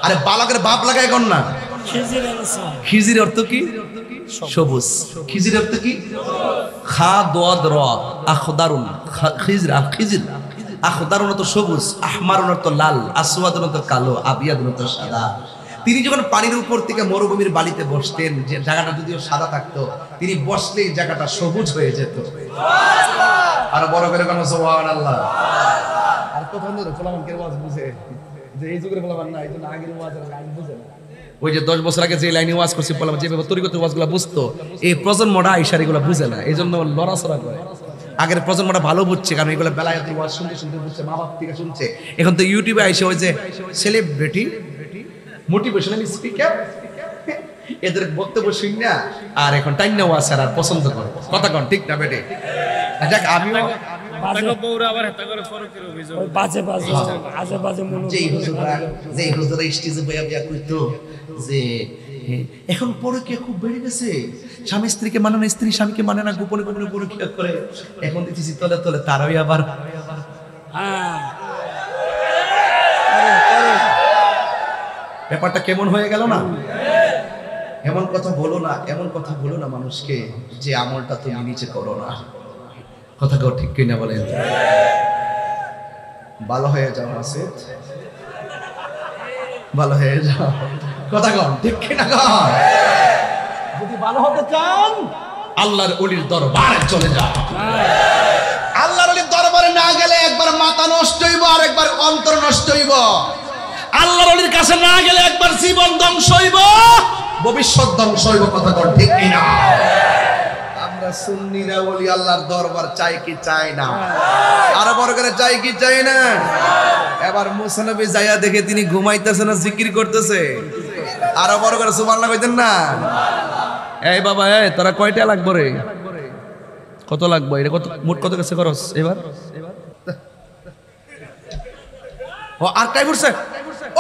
আরে বালকের বাপ লাগায় কর না। খিজির অর্থ কি? সবুজ। খিজির অর্থ কি? খা দোয়াদ র আখদারুন, খিজির খিজির আখদারুন তো সবুজ, আহমারুন তো লাল, আসওয়াদুন তো কালো, আবিয়াদুন তো সাদা। তিনি যখন পানির উপর থেকে মরুভূমির বালিতে বসতেন, যে জায়গাটা যদিও সাদা থাকতো, তিনি বসলেই জায়গাটা সবুজ হয়ে যেত। আর বড় করে কোন সুবহানাল্লাহ। আর কত সুন্দর ফলামান কে ওয়াজ বুঝে, যে এই যুগের ফলামান না, এই জন্য আগের ওয়াজের লাইন বুঝে না। ওই যে 10 বছর আগে যে লাইনে ওয়াজ করছি বললাম, যেভাবে তরিকতের ওয়াজগুলো বুঝতো, এই প্রজন্মটা ইশারাগুলো বুঝে না, এই জন্য লড়াচড়া করে। আগের প্রজন্মটা ভালো বুঝছে, কারণ এগুলো বেলায়েতের ওয়াজ শুনতে শুনতে বুঝছে, মা বাপ থেকে শুনছে। এখন তো ইউটিউবে আইসে ওই যে সেলিব্রিটি মোটিভেশনাল স্পিকার, এদের বক্তব্য শুন না আর এখন টাইনা ওয়াজ আর পছন্দ করে। কথা কন ঠিক না বেটে? যাক আমিও এখন পরকীয়া খুব বেড়ে গেছে, স্বামী স্ত্রীকে মানে না, স্ত্রী স্বামীকে মানে না, গোপনে গোপনে পরকীয়া করে। এখন দেখতেছি তলে তলে তারাই আবার ব্যাপারটা কেমন হয়ে গেল না? এমন কথা বলো না, এমন কথা বলো না মানুষকে যে আমলটা তুমি নিচে করো না। কথা কেউ ঠিক কিনা বলেন? ভালো হয়ে যাও মাসুদ, ভালো হয়ে যাও। কথা কন ঠিক কিনা কন? যদি ভালো হতে চান আল্লাহর ওলির দরবারে চলে যাও। আল্লাহর ওলির দরবারে না গেলে একবার মাথা নষ্ট হইব, আর একবার অন্তর নষ্ট হইব। আল্লাহ আল্লাহর ওলির কাছে না গেলে একবার জীবন ধ্বংস হইব, ভবিষ্যৎ ধ্বংস হইব। কথা কর ঠিক কিনা? আমরা সুন্নিরা ওলি আল্লাহর দরবার চাই কি চাই না? আরো বড় করে চাই কি চাই না? এবার মুসা নবী যাইয়া দেখে তিনি ঘুমাইতেছে না জিকির করতেছে। আরো বড় করে সুবহানাল্লাহ কইতেন না? এই বাবা এই তোরা কয়টা লাগবে রে? কত লাগবে? এটা কত মোট কত কাছে খরচ এবার? ও আর টাই পড়ছে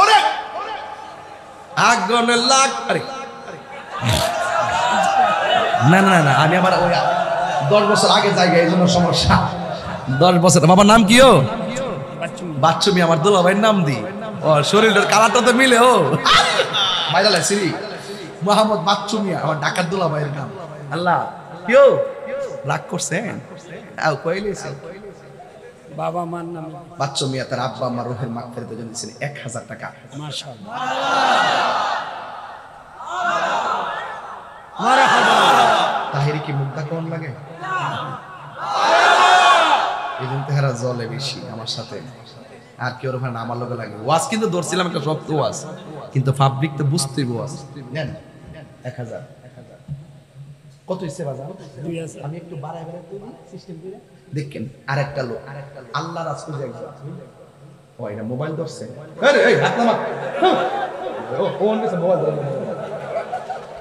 ওরে আগুন লাগ। আরে না না না, আমি আবার ওই 10 বছর আগে জায়গা, এই জন্য সমস্যা। 10 বছর। বাবার নাম কি? ও বাচ্চুমি, আমার দুলা ভাইয়ের নাম দি। ও শরীরের কালারটা তো মিলে। ও ভাইজাল সিরি মোহাম্মদ বাচ্চুমি আমার ঢাকার দুলা ভাইয়ের নাম। আল্লাহ কেউ রাগ করছেন? আও কইলেছে বাবা মার নাম বাচ্চু মিয়া তার আব্বা আমার রুহের মাগফিরাতের জন্য দিয়েছেন 1000 টাকা। মাশাআল্লাহ, মারহাবা। তাহিরি কি মুগ্ধা কোন লাগে? এই জন্য তেহারা জলে বেশি আমার সাথে। আর কি ওর ওখানে আমার লগে লাগে। ওয়াজ কিন্তু ধরছিলাম একটা শক্ত ওয়াজ, কিন্তু পাবলিক তো বুঝতেই ওয়াজ। নেন 1000 কত হইছে বাজার? আমি একটু বাড়ায় সিস্টেম করে দেখেন। আরেকটা লোক আল্লাহ রাসূল একজন ও এটা মোবাইল ধরছে। আরে এই হাত নামা। ও কোন দিছে মোবাইল ধরে?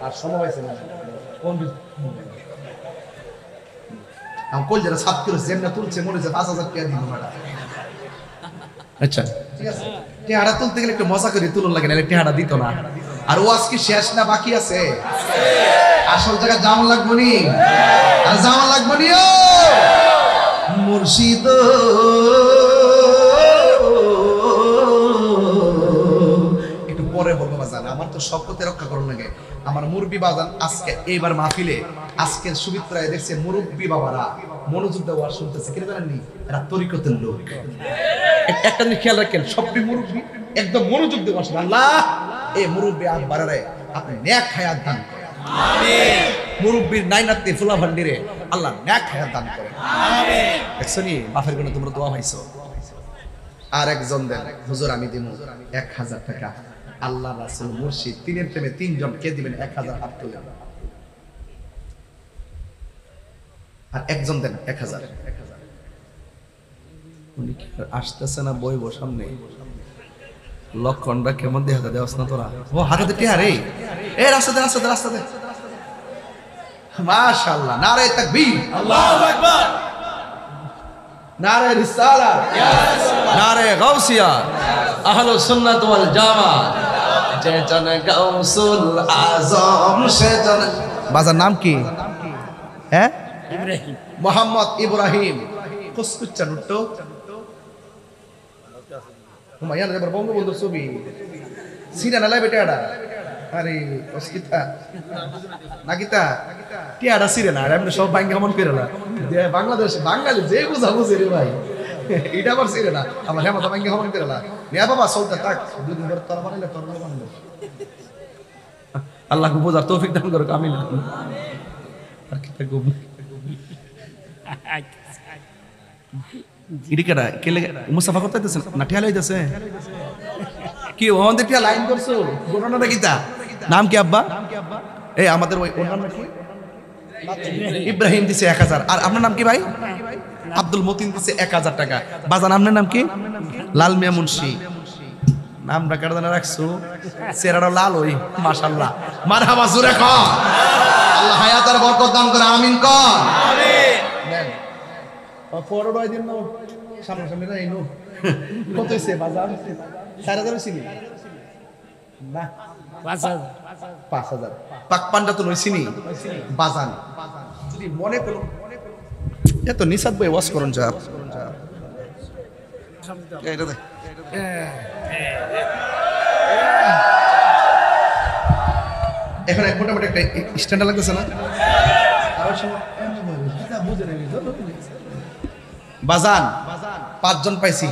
আর সময় হইছে না কোন দিছে? আমি কল যারা সাত কিলো যেমন তুলছে মনে হচ্ছে 5000 টাকা দিন মারা। আচ্ছা ঠিক আছে, টেহারা তুলতে গেলে একটু মজা করে তুলন লাগে, নাহলে টেহারা দিত না। আর ওয়াজ কি শেষ না বাকি আছে? আসল জায়গা যাওয়া লাগবো নি? আর যাওয়া লাগবো নি? ও মুর্শিদ একটু পরে বলবো বাজান, আমার তো শপথে রক্ষা করুন লাগে। আমার মুরব্বী বাজান আজকে এইবার মাহফিলে আজকের সুবিত্রায় দেখছে মুরব্বী বাবারা মনোযোগ দেওয়ার শুনতেছে। কেন জানেননি? এরা তরিকতের লোক। একটা জিনিস খেয়াল রাখেন, সবটি মুরব্বী একদম মনোযোগ দেওয়ার শুনে। আল্লাহ এই মুরব্বী আগ বাড়ারে আপনি নেক হায়াত দান করেন। আমিন। মুরব্বীর নাইনাতে ফুলা ভান্ডিরে আল্লাহ নেক হায়াত দান করেন। আমিন। দেখছনি বাপের জন্য তোমরা দোয়া পাইছো। আর একজন দেন হুজুর আমি দিমু 1000 টাকা। আল্লাহ রাসূল মুর্শিদ তিনের প্রেমে তিনজন কে দিবেন 1000 হাত তুলেন। আর একজন দেন 1000। উনি কি আসতেছে না বইব সামনে? লক্ষণটা কেমন দেখা দেওয়াস না তোরা? ও হাতে টিয়া রে। এ রাস্তাতে রাস্তাতে রাস্তাতে। মাশাআল্লাহ, নারে তাকবীর, আল্লাহু আকবার, নারে রিসালাত, নারে গাউসিয়া, আহলুস সুন্নাত ওয়াল জামাত। যে জন গাউসুল আজম সে জন। বাজার নাম কি? হ্যাঁ ইব্রাহিম, মোহাম্মদ ইব্রাহিম। কুসকুচ্চা নুট্টো হুমায়ুন এবার বঙ্গবন্ধুর ছবি সিনা নালাই বেটাডা। আরে অস্কিতা নাকিতা টিয়াডা সিরে না, এমনি সব বাঙ্গা মন করে না। বাংলাদেশ বাঙালি যে বুঝা বুঝে রে ভাই, এটা আবার সিরে না। আমার হেমতা বাঙ্গা মন করে না। নিয়া বাবা চলতে থাক, দুদিন পর তোর বানাইলে তোর বানাইলে। আল্লাহ বুঝার তৌফিক দান করুক। আমিন। আর কি থাকবো ইডিকাটা কেলে মুসাফা করতে দিতেছেন না? ঠেলা হইতেছে কি? আমাদের টিয়া লাইন করছো ঘটনাটা কিতা? নাম কি আব্বা? এই আমাদের ওই ওর নাম কি? ইব্রাহিম দিছে 1000। আর আপনার নাম কি ভাই? আব্দুল মতিন দিছে 1000 টাকা। বাজান আপনার নাম কি? লাল মিয়া মুন্সি। নাম ডাকার জানা রাখছো, চেহারাটা লাল ওই। মাশাআল্লাহ, মারহাবা, জোরে কর। আল্লাহ হায়াত আর বরকত দান করে। আমিন কর। আমিন। নেন ফরওয়ার্ড দিন না সামনে সামনে না ইনো কত হইছে বাজার? 4000 ছিল না 5000। পাক পান্ডা তো নইছিনি বাজান। যদি মনে করো এত নিসাত ভাই ওয়াজ করুন যা এটা দে। এখন এক মোটামুটি একটা স্ট্যান্ডার্ড লাগতেছে না? বাজান 5 জন পাইছি।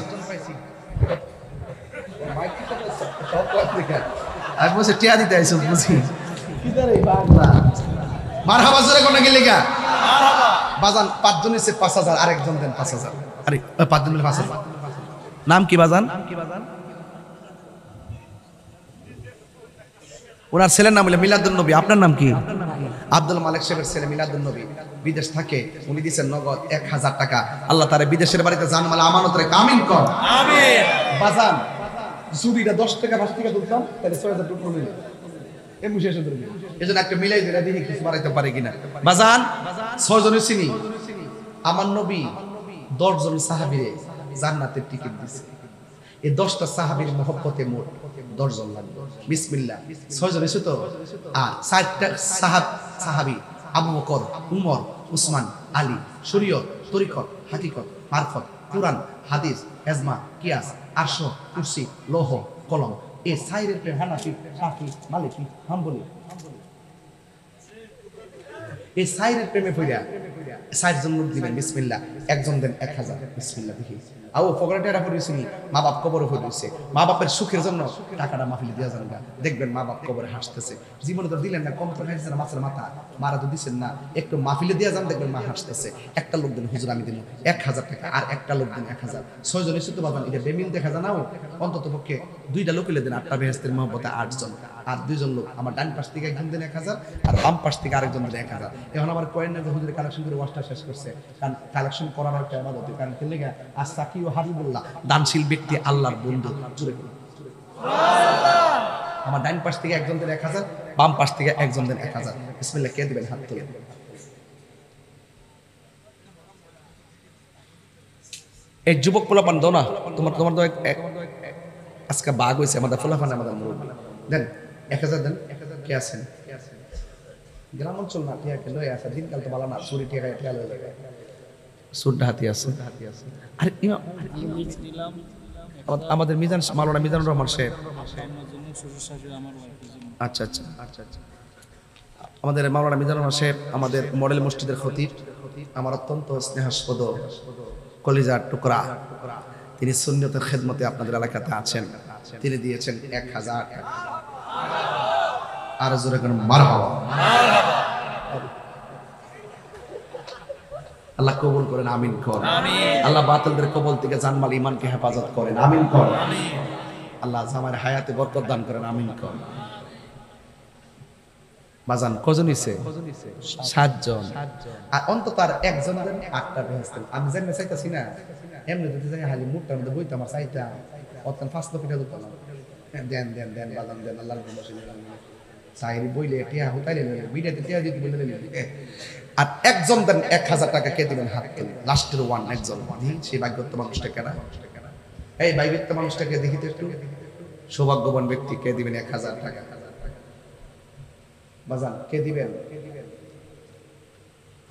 আমি বলছি টিয়া দিতে আইসো বুঝি। মারহাবা জোরে কোন গেলে গা? বাজান 5 জন এসে 5000। আরেকজন দেন 5000। আরে 5 জন মিলে 5000। নাম কি বাজান? ওনার ছেলের নাম হলো মিলাদুন নবী। আপনার নাম কি? আব্দুল মালিক সাহেবের ছেলে মিলাদুন নবী বিদেশ থাকে, উনি দিচ্ছেন নগদ 1000 টাকা। আল্লাহ তার বিদেশের বাড়িতে জানমাল আমানত রেখে আমিন কর। আমিন। বাজান চুরিটা 10 টাকা 5 টাকা তুলতাম তাহলে 6000 টাকা মিলে এমনি শেষ হয়ে যাবে। এজন্য একটা মিলাই দিলে দেখি কিছু বাড়াইতে পারে কিনা। বাজান 6 জনের চিনি, আমার নবী 10 জন সাহাবীরে জান্নাতের টিকিট দিয়েছে। এই 10টা সাহাবীর মহব্বতে মোট 10 জন লাগবে। বিসমিল্লাহ 6 জন এসে তো। আর 4টা সাহাবী আবু বকর, উমর, উসমান, আলী, শরীয়ত, তরিকত, হাকিকত, মারফত, কুরআন, হাদিস, ইজমা, কিয়াস, আরশ, কুরসি, লৌহ, কলম। এই সাইরের প্রেম হানাফি, শাফি, মালিকি, হাম্বলি। এই সাইরের প্রেমে পড়িয়া 60 জন লোক দিবেন। বিসমিল্লাহ। একজন দেন 1000। বিসমিল্লাহ দেখি। আও ফকরেটেরা পড়িছিনি, মা বাপ কবরে পড়িছে। মা বাপের সুখের জন্য টাকাটা মাহফিলে দিয়া যান। দেখবেন মা বাপ কবরে হাসতেছে। জীবনে তো দিলেন না, কম তো খাইছেন মাছের মাথা, মারা তো দিচ্ছেন না, একটু মাহফিলে দিয়া যান, দেখবেন মা হাসতেছে। একটা লোক দিন হুজুর আমি দিন 1000 টাকা, আর একটা লোক দিন 1000। 6 জন এসে তো বাবান এটা বেমিল দেখা যায় নাও। অন্তত পক্ষে 2টা লোক দিন 8টা বেহেশতের মহব্বতে 8 জন। আর 2 জন লোক আমার ডান পাশ থেকে একজন দিন 1000, আর বাম পাশ থেকে আরেকজন দিন 1000। এখন আমার কয়েন না হুজুরের কালেকশন করে ওয়াজটা শেষ করছে। কারণ কালেকশন করার একটা ইবাদত। কারণ কি লেগে আর সাকি ও হাবিবুল্লাহ দানশীল ব্যক্তি আল্লাহর বন্ধু। জুড়ে বলুন সুবহানাল্লাহ। আমার ডান পাশ থেকে একজন দিন 1000, বাম পাশ থেকে একজন দিন 1000। বিসমিল্লাহ। কে দিবেন? হাত তুলেন। এই যুবক পোলাপান দাও না, তোমার তো আজকে বাঘ হয়েছে আমাদের পোলাপান, আমাদের মুরব্বী দেন 1000 দেন। কে আছেন? গ্রাম অঞ্চল না, টিয়া কেন আসা দিনকাল তো ভালো না, চুরি টিয়া টিয়া লয়ে যায়। সুরটা হাতি আছে। আরে আমাদের মিজান মাওলানা মিজানুর রহমান সাহেব। আচ্ছা আচ্ছা আচ্ছা আচ্ছা। আমাদের মাওলানা মিজানুর রহমান সাহেব আমাদের মডেল মসজিদের খতিব, আমার অত্যন্ত স্নেহাস্পদ কলিজার টুকরা। তিনি সুন্নতের খেদমতে আপনাদের এলাকাতে আছেন। তিনি দিয়েছেন 1000 টাকা। আর জোরে করে মারহাবা। আল্লাহ কবুল করেন, আমিন করেন। আল্লাহ বাতিলদের কবল থেকে জানমাল ঈমানকে হেফাজত করেন, আমিন করেন। আল্লাহ জামার হায়াতে বরকত দান করেন, আমিন করেন। বাজান কজন হইছে? 7 জন। আর অন্তত আর একজন দেন 8টা বেহেশত। আমি জানি চাইতাছি না, এমনি যদি যাই হালি মুটটার মধ্যে বইতে আমার চাইতা অতন 5 লক্ষ টাকা দিতাম। দেন দেন দেন বাজান দেন, আল্লাহর বসে সাইরি বইলে টিয়া হতাইলে বিড়াতে টিয়া দিতে বলে দিলেন। আর একজন দেন 1000 টাকা। কে দিবেন? হাত তুলেন। লাস্টের ওয়ান একজন। সেই ভাগ্যবান মানুষটা কেনা, এই ভাগ্যবান মানুষটাকে দেখিতে একটু। সৌভাগ্যবান ব্যক্তি কে দিবেন 1000 টাকা? বাজান কে দিবেন?